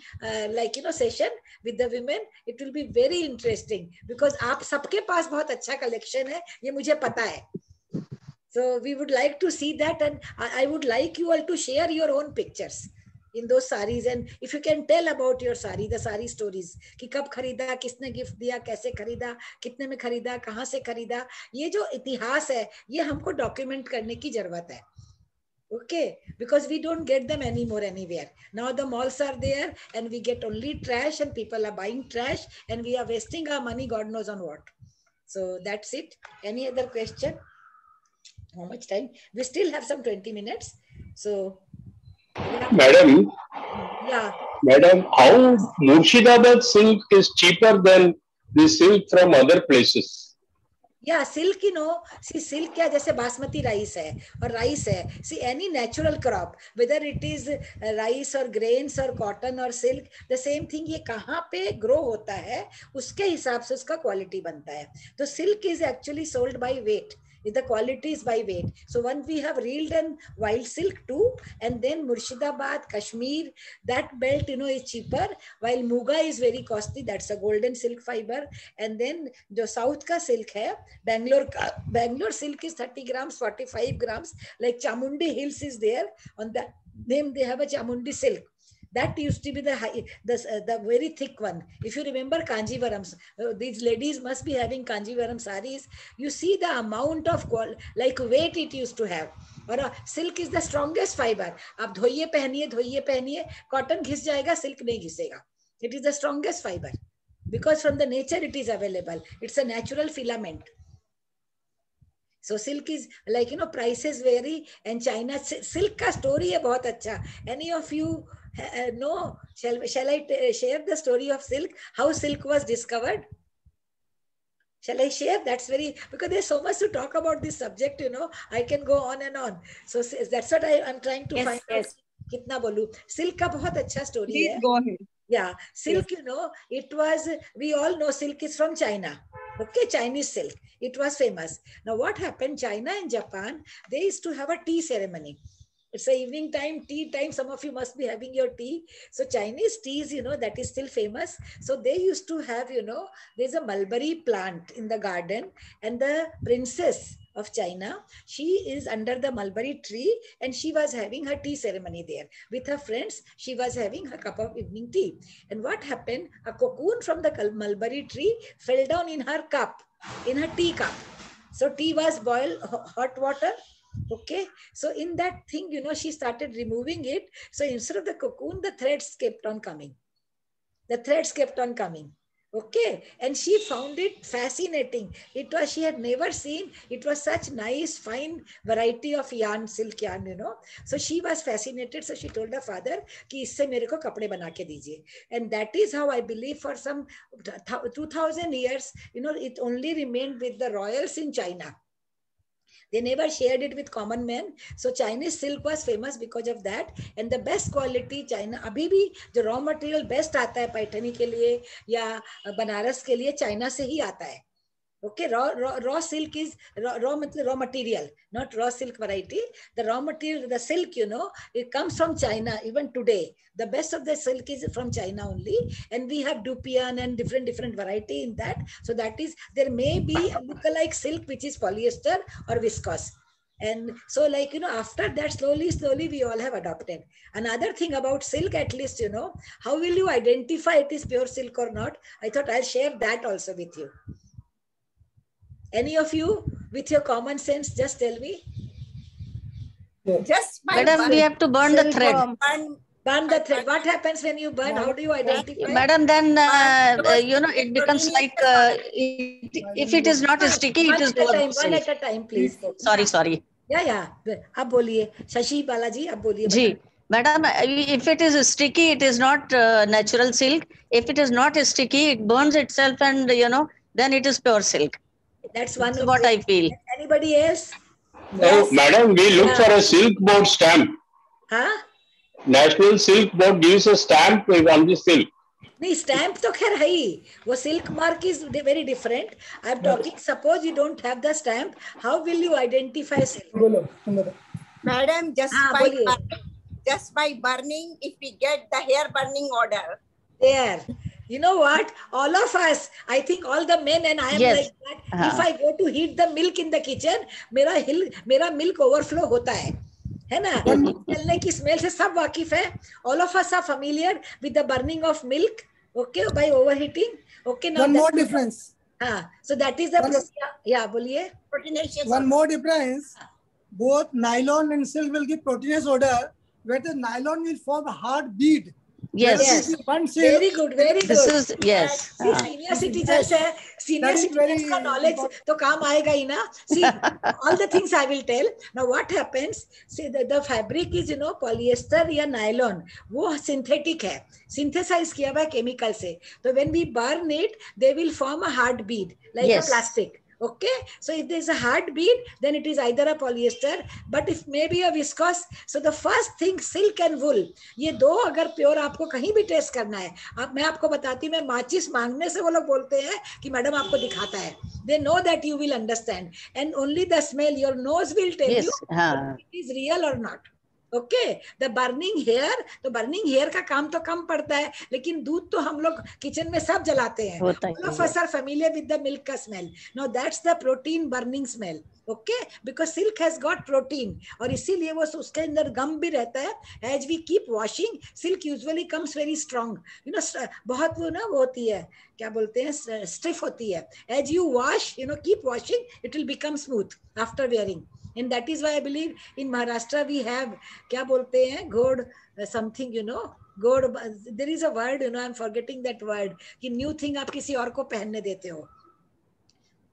like session with the women. It will be very interesting because आप सबके पास बहुत अच्छा collection है, ये मुझे पता है. So we would like to see that, and I would like you all to share your own pictures in those sarees, and if you can tell about your sari, the sari stories, कि कब खरीदा, किसने gift दिया, कैसे खरीदा, कितने में खरीदा, कहाँ से खरीदा, ये जो इतिहास है ये हमको डॉक्यूमेंट करने की जरूरत है. Okay, because we don't get them anymore anywhere. Now the malls are there and we get only trash, and people are buying trash, and we are wasting our money God knows on what. So that's it. Any other question? How much time? We still have some 20 minutes. So Madam, yeah. Madam, how Murshidabad silk is cheaper than the silk from other places? Yeah, silk, see, silk क्या जैसे basmati rice है और rice है. See, any natural crop, whether it is rice or grains or cotton or silk, the same thing, ये कहाँ पे grow होता है उसके हिसाब से उसका quality बनता है. तो silk is actually sold by weight. The quality is by weight. So once we have reeled and wild silk too, and then Murshidabad, Kashmir, that belt, is cheaper, while Muga is very costly. That's a golden silk fiber. And then the south ka silk hai, Bangalore silk is 30 grams, 45 grams. Like Chamundi Hills is there. On the name they have a Chamundi silk. That used to be the very thick one. If you remember Kanjivaram, these ladies must be having Kanjivaram saris. You see the amount of like weight it used to have. और silk is the strongest fiber. आप धोइए पहनिए, cotton घिस जाएगा, silk नहीं घिसेगा. It is the strongest fiber because from the nature it is available. It's a natural filament. So silk is like, prices vary, and China silk ka story है बहुत अच्छा. Any of you know? Shall I share the story of silk? How silk was discovered? Shall I share? That's very, because there's so much to talk about this subject, I can go on and on. So that's what I'm trying to find out. कितना बोलूं, silk का बहुत अच्छा story है. Go ahead. Yeah, silk, you know, it was, we all know silk is from China. Okay, Chinese silk. It was famous. Now what happened, China and Japan, they used to have a tea ceremony. It's a evening time, tea time. Some of you must be having your tea. So Chinese teas, you know, that is still famous. So they used to have, you know, there's a mulberry plant in the garden, and the princess of China, she is under the mulberry tree, and she was having her tea ceremony there. With her friends, she was having her cup of evening tea. And what happened? A cocoon from the mulberry tree fell down in her cup, in her tea cup. So tea was boiled, hot water. Okay, so in that thing, you know, she started removing it. So instead of the cocoon, the threads kept on coming. The threads kept on coming. Okay, and she found it fascinating. It was, she had never seen, it was such nice, fine variety of yarn, silk yarn, you know. So she was fascinated. So she told her father, कि इससे मेरे को कपड़े बना के दीजिए. And that is how I believe for some 2000 years, you know, it only remained with the royals in China. They never shared it with common men. So Chinese silk was famous because of that. And the best quality China, अभी भी जो raw material best आता है पैठनी के लिए या बनारस के लिए चाइना से ही आता है. Okay, raw silk is raw material, not raw silk variety. The raw material, the silk, you know, it comes from China even today. The best of the silk is from China only, and we have Dupion and different variety in that. So that is, there may be a lookalike silk which is polyester or viscose. And so, like, you know, after that, slowly we all have adopted. Another thing about silk, at least, you know, how will you identify it is pure silk or not? I thought I'll share that also with you. Any of you, with your common sense, just tell me. Just Madam, we have to burn the thread. Burn the thread. What happens when you burn? How do you identify? Madam, then, you know, it becomes like, if it is not sticky, it is one at a time, please. Sorry. Yeah. Ab boliye. Shashi Balaji, ab boliye. Ji. Madam, if it is sticky, it is not natural silk. If it is not sticky, it burns itself, and, you know, then it is pure silk. That's one of what I feel. Anybody else? Yes. Madam, we look for a silk board stamp. Huh? National Silk Board gives a stamp on the silk. नहीं, stamp तो खैर है ही. वो silk mark is very different. I'm talking, suppose you don't have the stamp, how will you identify silk? Madam, just by burning, if we get the hair burning order. There. You know what? All of us, I think all the men, and I am like that. If I go to heat the milk in the kitchen, मेरा milk overflow होता है ना? जलने की smell से सब वाकिफ है. All of us are familiar with the burning of milk, okay, by overheating. Okay, now one more difference. So that is the yeah, बोलिए. One more difference. Both nylon and silk will give proteinous odor, where the nylon will form a hard bead. Yes. Very good. This is, yes. Senior citizens है, senior citizens का knowledge तो काम आएगा ही ना. See, all the things I will tell. Now what happens? See, the fabric is, you know, polyester या nylon. वो synthetic है. Synthesized किया हुआ है chemical से. So when we burn it, they will form a hard bead like a plastic. Okay, so if there is a hard bead, then it is either a polyester, but if maybe a viscose. So the first thing, silk and wool, ये दो अगर pure आपको कहीं भी test करना है, मैं आपको बताती हूँ, मैं माचिस मांगने से वो लोग बोलते हैं कि मैडम आपको दिखाता है. They know that you will understand, and only the smell, your nose will tell you if it is real or not. Okay, the burning hair, तो burning hair का काम तो कम पड़ता है, लेकिन दूध तो हम लोग किचन में सब जलाते हैं. All of us are familiar with the milk का smell. Now that's the protein burning smell. Okay, because silk has got protein, और इसीलिए वो उसके अंदर गम भी रहता है. As we keep washing, silk usually comes very strong. You know, बहुत वो ना वो होती है, क्या बोलते हैं, stiff होती है. As you wash, you know, keep washing, it will become smooth after wearing. And that is why I believe in Maharashtra we have, क्या बोलते हैं, घोड़ something, you know, घोड़, there is a word, you know, I'm forgetting that word, कि new thing आप किसी और को पहनने देते हो.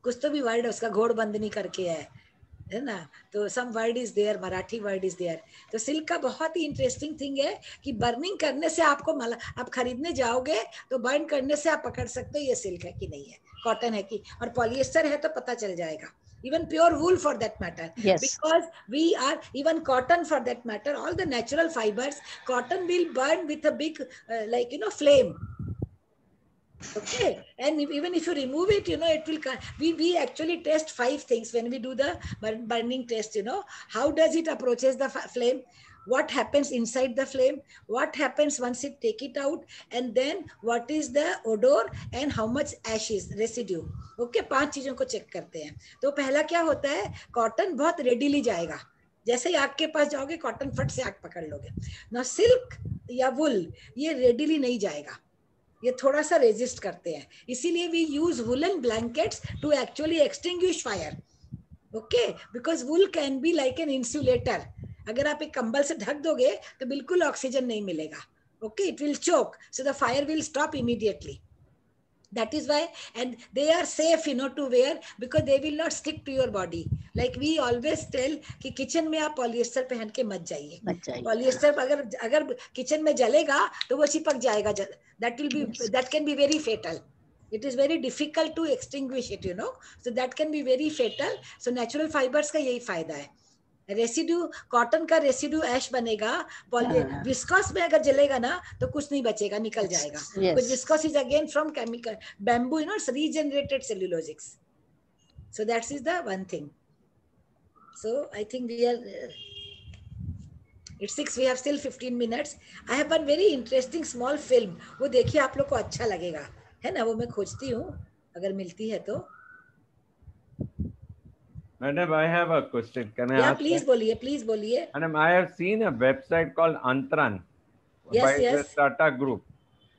कुछ तो भी word है उसका, घोड़ बंदनी करके है ना? तो some word is there, Marathi word is there. तो silk का बहुत ही interesting thing है कि burning करने से आपको आप खरीदने जाओगे तो burn करने से आप पकड़ सकते हो ये silk है कि नहीं है, cotton है कि, और polyester है तो पता चल जाएगा. even pure wool for that matter. Yes. Because we are, even cotton for that matter, all the natural fibers, cotton will burn with a big, flame. Okay, and even if you remove it, it will, we actually test 5 things when we do the burning test, how does it approaches the flame, what happens inside the flame, what happens once it take it out, and then what is the odor and how much ashes residue. Okay, 5 चीजों को check करते हैं. तो पहला क्या होता है, cotton बहुत रेडिली जाएगा, जैसे ही आग के पास जाओगे कॉटन फट से आग पकड़ लोगे ना. सिल्क या वुल ये रेडिली नहीं जाएगा, ये थोड़ा सा रेजिस्ट करते हैं, इसीलिए we use woollen blankets to actually extinguish fire. Okay, because wool can be like an insulator. अगर आप एक कंबल से ढक दोगे तो बिल्कुल ऑक्सीजन नहीं मिलेगा. Okay, it will choke, so the fire will stop immediately. That is why, and they are safe, to wear because they will not stick to your body. Like we always tell कि kitchen में आप polyester पहन के मत जाइए. Polyester अगर kitchen में जलेगा तो वो चिपक जाएगा. That can be very fatal. It is very difficult to extinguish it, So that can be very fatal. So natural fibers का यही फायदा है. रेसिड्यू, कॉटन का रेसिड्यू ऐश बनेगा. विस्कॉस में अगर जलेगा ना तो कुछ नहीं बचेगा, निकल जाएगा. Because viscose is again from chemical bamboo, it's regenerated cellulosics. So that is the one thing. So I think we are it's 6, we have still 15 minutes. I have one very interesting small film, वो देखिए आप लोग को अच्छा लगेगा, है ना. वो मैं खोजती हूँ अगर मिलती है तो. Madam, I have a question. Can I ask? Please बोलिए, please बोलिए. Madam, I have seen a website called Antran by the Tata Group.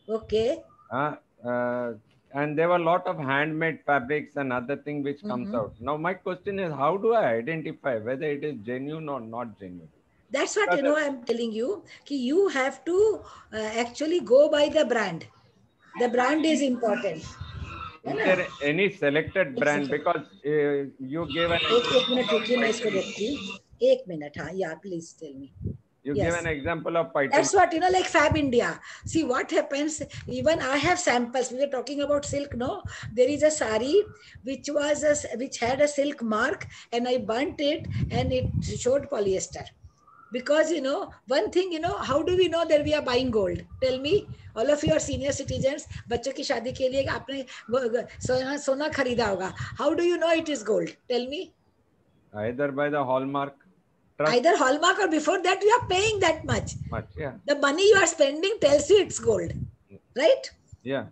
Okay. And there were a lot of handmade fabrics and other things which comes out. Now, my question is, how do I identify whether it is genuine or not genuine? That's what, I'm telling you, कि you have to actually go by the brand. The brand is important. Is there any selected brand? Because you gave an... एक minute रुकिए, मैं इसको देखती हूँ. एक minute, हाँ, yeah, please tell me. You give an example of Python. That's what, like Fab India. See what happens, even I have samples. We were talking about silk, no? There is a sari which had a silk mark and I burnt it and it showed polyester. Because, one thing, how do we know that we are buying gold? Tell me, all of you are senior citizens, बच्चों की शादी के लिए आपने सोना खरीदा होगा. How do you know it is gold? Tell me. Either by the hallmark. Either hallmark or before that you are paying that much. Yeah. The money you are spending tells you it's gold, right? Yeah.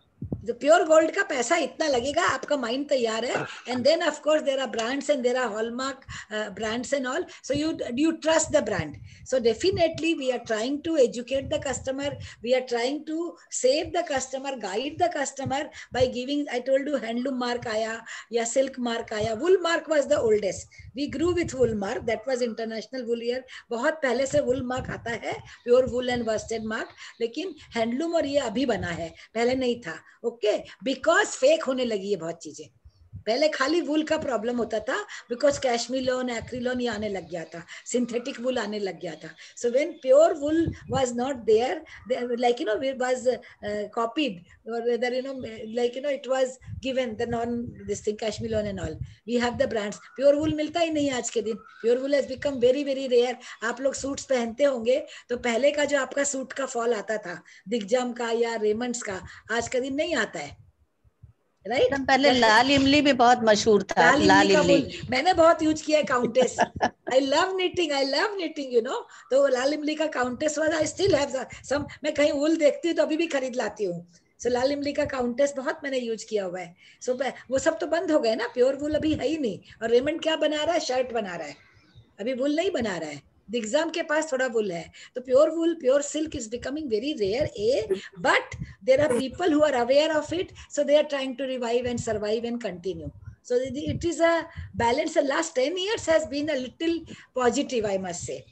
The pure gold का पैसा इतना लगेगा, आपका mind तैयार है. And then of course there are brands and there are hallmark brands and all. So you trust the brand. So definitely we are trying to educate the customer. We are trying to save the customer, guide the customer by giving, I told you, handloom mark आया या silk mark आया. Wool mark was the oldest. We grew with wool mark. That was international wool year. बहुत पहले से wool mark आता है, pure wool and worsted mark. लेकिन handloom और ये अभी बना है, पहले नहीं था. ओके, बिकॉज फेक होने लगी है बहुत चीजें. पहले खाली वूल का प्रॉब्लम होता था बिकॉज कैशमीलोन, एक्रिलोन ये आने लग गया था, सिंथेटिक वूल आने लग गया था. So when pure wool was not there, like it was copied, or whether it was given the this thing कैशमीलोन and all. We have the brands. Pure वूल मिलता ही नहीं आज के दिन. Pure wool has become very very rare. आप लोग suits पहनते होंगे तो पहले का जो आपका सूट का फॉल आता था दिग्जाम का या रेमंड्स का, आज का दिन नहीं आता है. राइट पहले लाल इमली भी बहुत मशहूर था. लाल इमली मैंने बहुत यूज किया है. काउंटेस, आई लव निटिंग, तो लाल इमली का काउंटेस वाला आई स्टिल हैव सम. मैं कहीं वूल देखती हूँ तो अभी भी खरीद लाती हूँ. सो लाल इमली का काउंटेस बहुत मैंने यूज किया हुआ है. सो वो सब तो बंद हो गए ना, प्योर वूल अभी है ही नहीं. और रेमंड क्या बना रहा है? शर्ट बना रहा है, अभी वूल नहीं बना रहा है. दिग्जाम के पास थोड़ा वूल है. तो pure wool, pure silk is becoming very rare, but there are people who are aware of it, so they are trying to revive and survive and continue. So it is a balance. The last 10 years has been a little positive, I must say.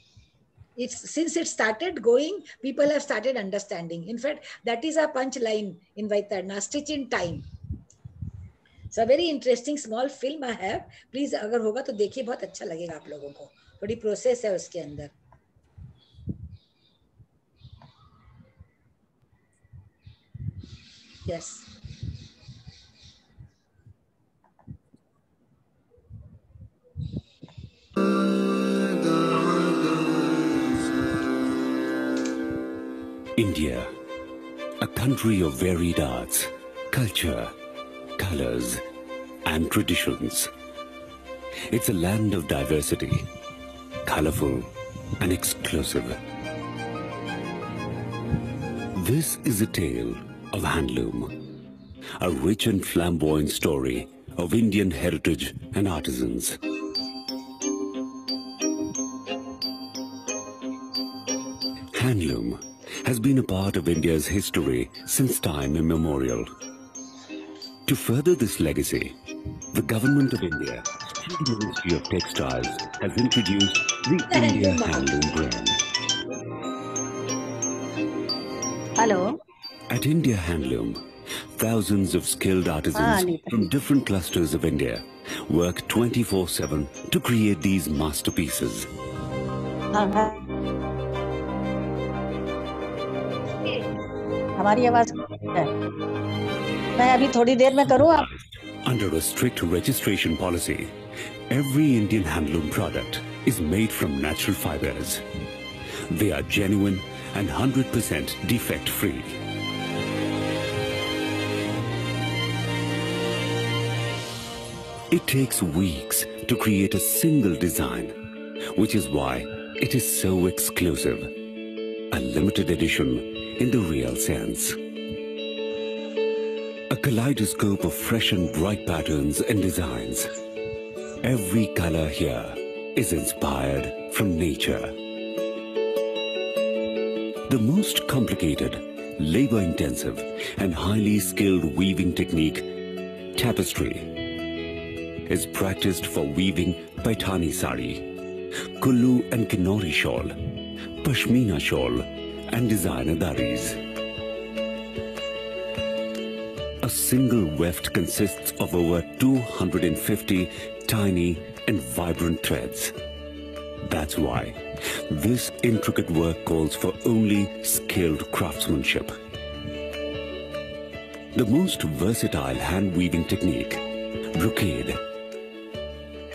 Since it started going, people have started understanding. In fact, that is a punch line in Vaitarna, stitch in time. So a very interesting small film I have. Please अगर होगा तो देखिए, बहुत अच्छा लगेगा आप लोगों को. बड़ी प्रोसेस है उसके अंदर. Yes. India, a country of varied arts, culture, colors, and traditions. It's a land of diversity, colorful and exclusive. This is a tale of handloom, a rich and flamboyant story of Indian heritage and artisans. Handloom has been a part of India's history since time immemorial. To further this legacy, the Government of India, through the Ministry of Textiles, has introduced the India Handloom brand. Hello. At India Handloom, thousands of skilled artisans from different clusters of India work 24/7 to create these masterpieces. हमारी आवाज है। मैं अभी थोड़ी देर में करूँ आप। Under a strict registration policy, every Indian handloom product is made from natural fibers. They are genuine and 100% defect-free. It takes weeks to create a single design, which is why it is so exclusive. A limited edition in the real sense. A kaleidoscope of fresh and bright patterns and designs. Every color here is inspired from nature. The most complicated, labor-intensive and highly skilled weaving technique, tapestry, is practiced for weaving Paithani sari, Kullu and Kinnauri shawl, Pashmina shawl, and designer dharis. A single weft consists of over 250 tiny and vibrant threads. That's why this intricate work calls for only skilled craftsmanship. The most versatile hand weaving technique, brocade,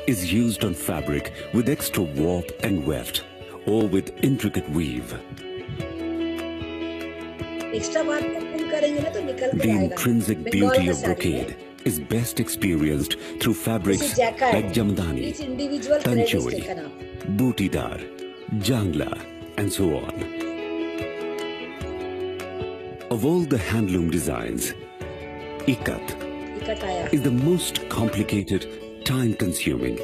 is used on fabric with extra warp and weft or with intricate weave. The intrinsic beauty of brocade is best experienced through fabrics like Jamdani, Tanchoi, Bootidar, Jangla, and so on. Of all the handloom designs, Ikat is the most complicated, time-consuming,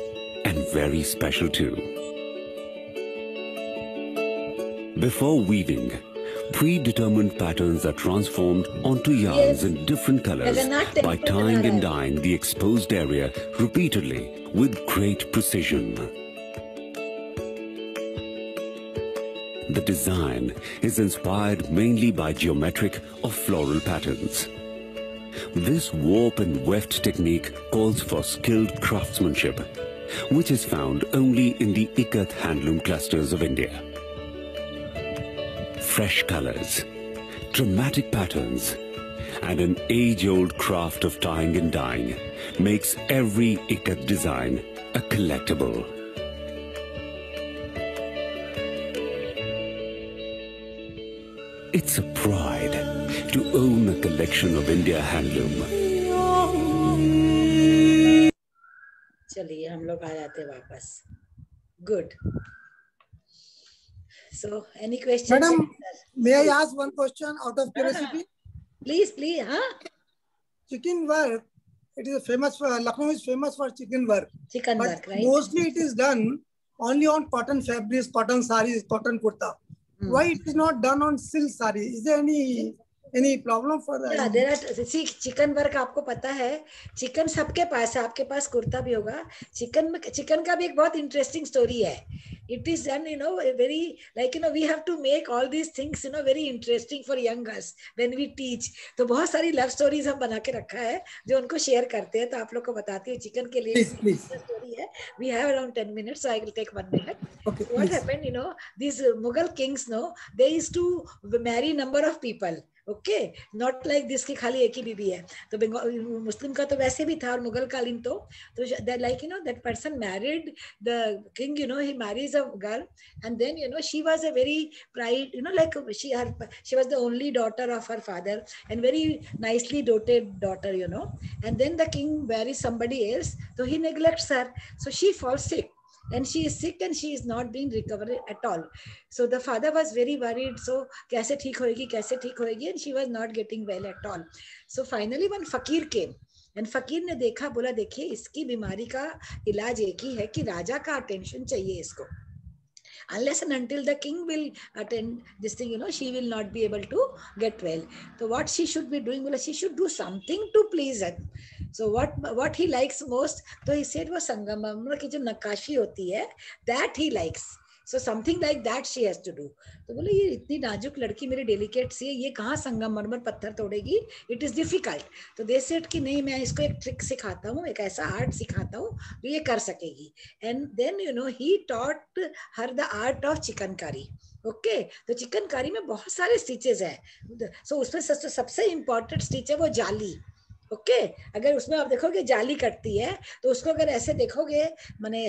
and very special too. Before weaving, predetermined patterns are transformed onto yarns in different colors by tying and dyeing the exposed area repeatedly with great precision. The design is inspired mainly by geometric or floral patterns. This warp and weft technique calls for skilled craftsmanship, which is found only in the Ikat handloom clusters of India. Fresh colors, dramatic patterns, and an age-old craft of tying and dyeing makes every Ikat design a collectible. It's a pride to own a collection of India handloom. चलिए हम लोग आ जाते वापस. Good. So, any questions? Madam, may I ask one question out of curiosity? Please, please. Chicken work, it is famous for, Lucknow is famous for chicken work. Chicken work, right? Mostly it is done only on cotton fabrics, cotton saris, cotton kurta. Why it is not done on silk sari? Is there any problem for that? Yeah, there are, see, chicken work आपको पता है, chicken सबके पास है, आपके पास कुर्ता भी होगा. Chicken का भी एक बहुत interesting story है. It is done, very, like, we have to make all these things, very interesting for young girls when we teach. तो बहुत सारी love stories हम बना के रखा है, जो उनको share करते हैं, तो आप लोग को बताती हूँ चिकन के लिए story है. We have around 10 minutes, so I will take 1 minute. Okay, what happened, these Mughal kings, they used to marry number of people. Okay, not like this की खाली एक ही बीबी है। तो बंगाल मुस्लिम का तो वैसे भी था, और मुगल कालीन तो like that person married the king, he marries a girl, and then she was a very pride, like she was the only daughter of her father, and very nicely doted daughter, and then the king marries somebody else, so he neglects her, so she falls sick. And she is sick and she is not being recovered at all. So the father was very worried. So kaise theek hoegi, and she was not getting well at all. So finally one fakir came. And फकीर ने देखा, बोला देखिए इसकी बीमारी का इलाज एक ही है कि राजा का अटेंशन चाहिए इसको. Unless and until the king will attend this thing, she will not be able to get well. So what she should be doing, she should do something to please her. So what he likes most, so he said, वो संगमरमर की जो नक्काशी होती है, that he likes. So something like that she has to do. तो बोले ये इतनी नाजुक लड़की मेरी डेलिकेट सी है, ये कहाँ संगमरमर पत्थर तोड़ेगी, it is difficult. तो they said कि नहीं, मैं इसको एक ट्रिक सिखाता हूँ, एक ऐसा आर्ट सिखाता हूँ तो ये कर सकेगी. And then he taught her the art of chikankari. Okay, तो चिकनकारी में बहुत सारे स्टिचेस है. सो उसमें सबसे इम्पोर्टेंट स्टिच है वो जाली. ओके, अगर उसमें आप देखोगे जाली कटती है तो उसको अगर ऐसे देखोगे माने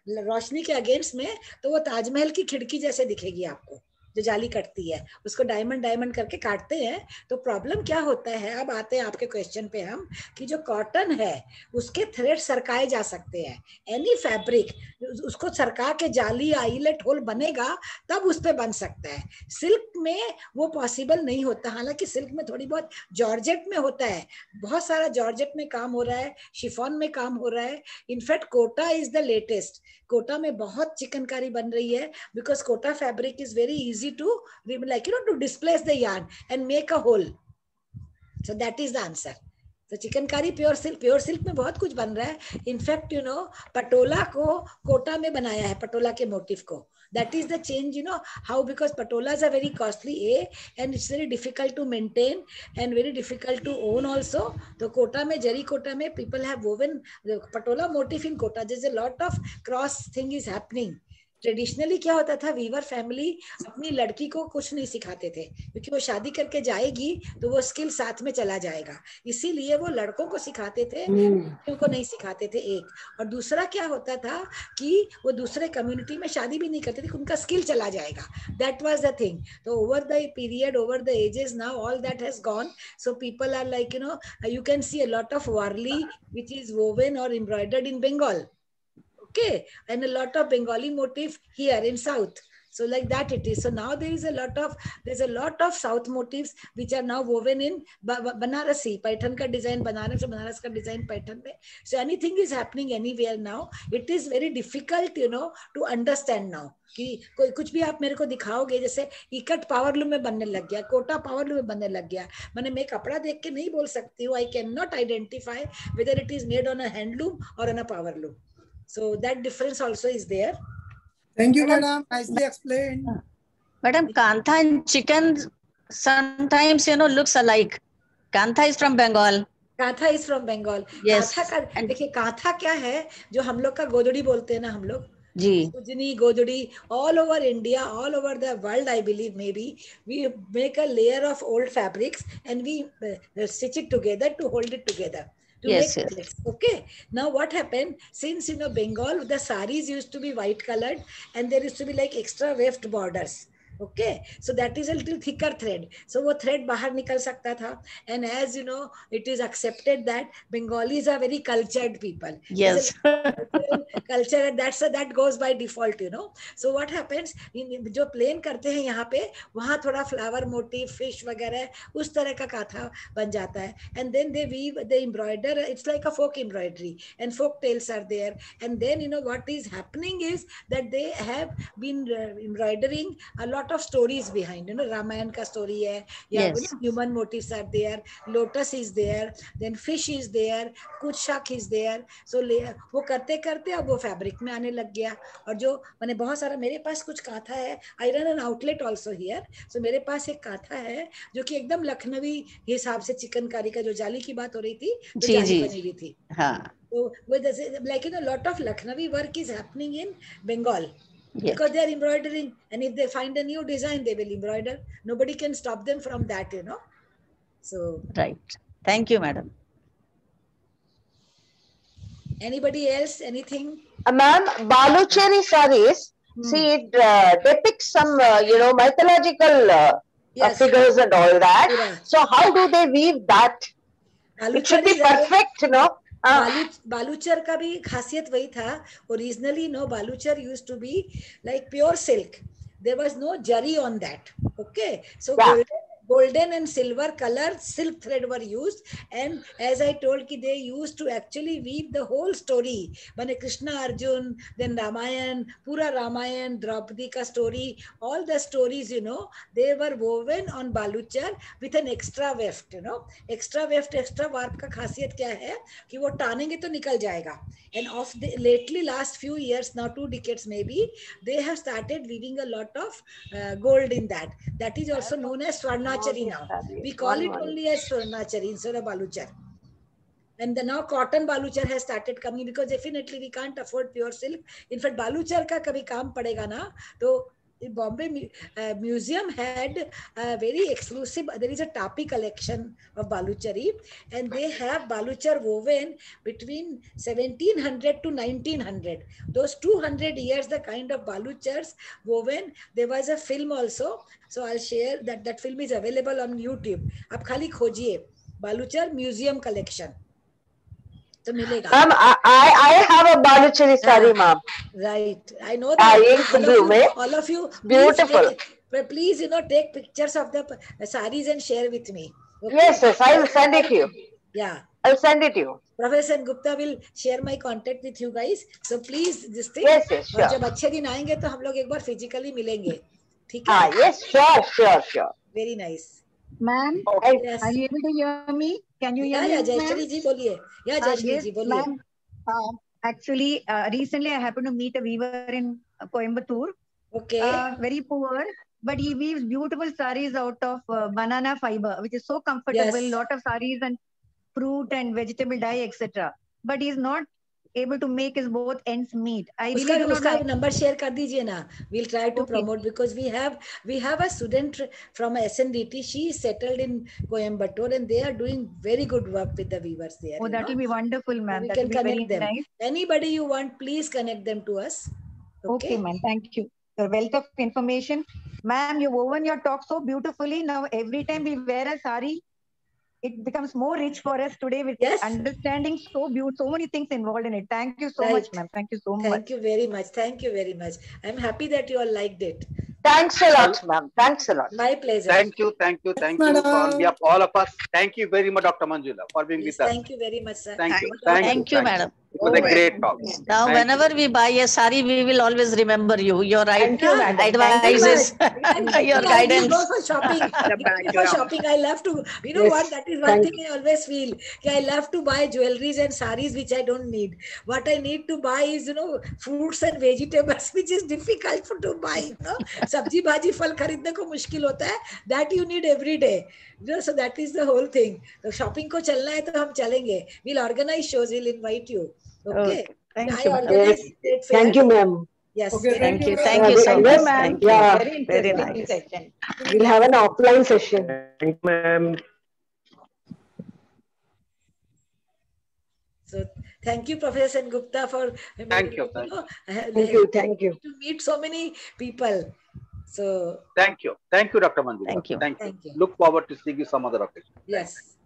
रोशनी के अगेंस्ट में, तो वो ताजमहल की खिड़की जैसे दिखेगी आपको. जो जाली कटती है उसको डायमंड करके काटते हैं. तो प्रॉब्लम क्या होता है, अब आते हैं आपके क्वेश्चन पे हम, कि जो कॉटन है उसके थ्रेड सरकाए जा सकते हैं. एनी फैब्रिक उसको सरका के जाली आईलेट होल बनेगा तब उस पे बन सकता है. सिल्क में वो पॉसिबल नहीं होता. हालांकि सिल्क में थोड़ी बहुत जॉर्जेट में होता है, बहुत सारा जॉर्जेट में काम हो रहा है, शिफॉन में काम हो रहा है. In fact Kota is the latest. Kota में बहुत चिकनकारी बन रही है, because Kota fabric is very easy to to displace the yarn and make a hole. So that is the answer. So chikankari pure silk में बहुत कुछ बन रहा है. इनफैक्ट पटोला को कोटा में बनाया है, पटोला के मोटिव को. That is the change, how, because patolas are very costly, and it's very difficult to maintain and very difficult to own also. So Kota mein, Jari Kota mein, people have woven the patola motif in Kota. There's a lot of cross thing is happening. Traditionally क्या होता था, Weaver family अपनी लड़की को कुछ नहीं सिखाते थे, क्योंकि वो शादी करके जाएगी तो वो स्किल साथ में चला जाएगा. इसीलिए वो लड़कों को सिखाते थे, लड़कियों को नहीं सिखाते थे. एक और दूसरा क्या होता था कि वो दूसरे कम्युनिटी में शादी भी नहीं करते थे, उनका स्किल चला जाएगा. That was the thing. तो over the period, over the ages, now all that has gone. So people are like you can see a lot of warli which is woven or embroidered in Bengal. Okay, and a lot of Bengali motif here in South. So like that it is. So now there's a lot of South motifs which are now woven in Banarasi. Python ka design Banaras ka design Python mein. So anything is happening anywhere now. It is very difficult, to understand now. कि कोई कुछ भी आप मेरे को दिखाओगे, जैसे ikat powerloom में बनने लग गया, कोटा पावरलूम में बनने लग गया. मैंने मैं कपड़ा देख के नहीं बोल सकती हूँ. I cannot identify whether it is made on a handloom or on a powerloom. So that difference also is there. Thank you, madam. Nicely explained. Madam, Kantha and chicken sometimes, looks alike. Kantha is from Bengal. काथा is from Bengal. Yes. काथा का देखिए, काथा क्या है, जो हम लोग का गोदड़ी बोलते हैं ना हम लोग. जी. Sujni, godudi, all over India, all over the world, I believe, maybe we make a layer of old fabrics and we stitch it together to hold it together. Yes. Okay. Now what happened, since Bengal, the saris used to be white colored and there used to be like extra weft borders. Okay, so that is a little thicker thread. So वो thread बाहर निकल सकता था. And as it is accepted that Bengalis are very cultured people. Yes. Culture, that goes by default. So what happens, जो plain करते हैं यहाँ पे, वहाँ थोड़ा flower motif, fish वगैरह उस तरह का काथा बन जाता है. And then they weave, they embroider. It's like a folk embroidery, and folk tales are there. And then what is happening is that they have been embroidering a lot of stories behind. Ramayan ka story hai, yes. Human motifs are there, lotus is there, then fish is there, kuchak is there. So वो करते करते अब वो fabric में आने लग गया. और जो मैंने बहुत सारा, मेरे पास कुछ काथा है, I run an outlet also here. So मेरे पास एक काथा है जो कि एकदम लखनवी हिसाब से चिकनकारी का, जो जाली की बात हो रही थी, तो जाली बनी हुई थी. हाँ. So with like lot of Lucknowi work is happening in Bengal. Yes. Because they are embroidering, and if they find a new design, they will embroider. Nobody can stop them from that, So right. Thank you, madam. Anybody else? Anything? Ma'am, Baluchari sarees, see, it depicts some, mythological figures and all that. Yeah. So how do they weave that? It should be perfect, Baluchar का भी खासियत वही था. Originally, Baluchar used to be like pure silk. There was no jari on that. Okay, so golden and silver color silk thread were used, and as I told ki they used to actually weave the whole story. Mane Krishna Arjun, then Ramayan, Pura Ramayan, Draupadi ka story, all the stories, they were woven on baluchar with an extra weft, extra weft, extra warp ka khasiyat kya hai ki wo tanenge to nikal jayega. And of the lately last few years, now 2 decades maybe, they have started weaving a lot of gold in that. That is also known as Swarnachari now. We call it only as Swarnachari instead of Baluchar. And now cotton Baluchar has started coming because definitely we can't afford pure silk. In fact, Baluchar ka kabhi kaam padega na, to Bombay Museum had a very exclusive, there is a Tapi collection of Baluchari, and they have Baluchar woven between 1700 to 1900. Those 200 years, the kind of Baluchars woven. There was a film also, so I'll share that. That film is available on YouTube. Aap khali khojiye, Baluchar Museum Collection. So milega. Ma'am, I have a Baluchari saree, ma'am. Right, I know that. All of you, beautiful. Please, take pictures of the sarees and share with me. Okay? Yes, I will send it to you. Yeah, I'll send it to you. Professor Gupta will share my contact with you guys. So please, this thing. Yes, sure. जब अच्छे दिन आएंगे तो हम लोग एक बार physically मिलेंगे. ठीक है? Yes, sure. Very nice. Ma'am, Yes. are you able to hear me? Can you hear me? Yeah, Jayashree ji बोलिए. Yeah, Jayashree ji बोलिए. Ma'am, actually, recently I happened to meet a weaver in Coimbatore. Okay. Very poor, but he weaves beautiful sarees out of banana fiber, which is so comfortable. Yes. Lot of sarees and fruit and vegetable dye, etc. But he's not able to make his both ends meet. I really do not उसका like. number share कर दीजिए ना. We'll try to promote because we have a student from SNDT. She is settled in Coimbatore and they are doing very good work with the weavers there. Oh, that will be wonderful, ma'am. We That can will be very connect them. nice. Anybody you want, please connect them to us. Okay, ma'am. Thank you. The wealth of information. Ma'am, you've woven your talk so beautifully. Now, every time we wear a sari, it becomes more rich for us today with understanding so beautiful, so many things involved in it. Thank you so much, ma'am. Thank you so much. Thank you very much. Thank you very much. I'm happy that you all liked it. Thanks a lot, ma'am. Thanks a lot. My pleasure. Thank you. On behalf of all of us, thank you very much, Dr. Manjula, for being with us. Thank you very much, sir. Thank you, madam. It was a great talk. Now, whenever we buy a sari, we will always remember you. Your advices, your guidance. Go for shopping. I love to. You know what? That is one thing I always feel. I love to buy jewelries and saris which I don't need. What I need to buy is, fruits and vegetables, which is difficult to buy. Sabji bhaji फल खरीदने को मुश्किल होता है. That you need every day. So that is the whole thing. So shopping को चलना है तो हम चलेंगे. We'll organize shows. We'll invite you. Okay. Thank you. Thank you, ma'am. Yes. Okay, thank you. Thank you so much. Thank you. Yeah. Very nice. We'll have an offline session. Thank you, ma'am. So thank you, Professor Gupta, for Thank you. Thank you. To meet so many people. So Thank you, Dr. Manjula. Thank you. Thank you. Look forward to seeing you some other occasion. yes.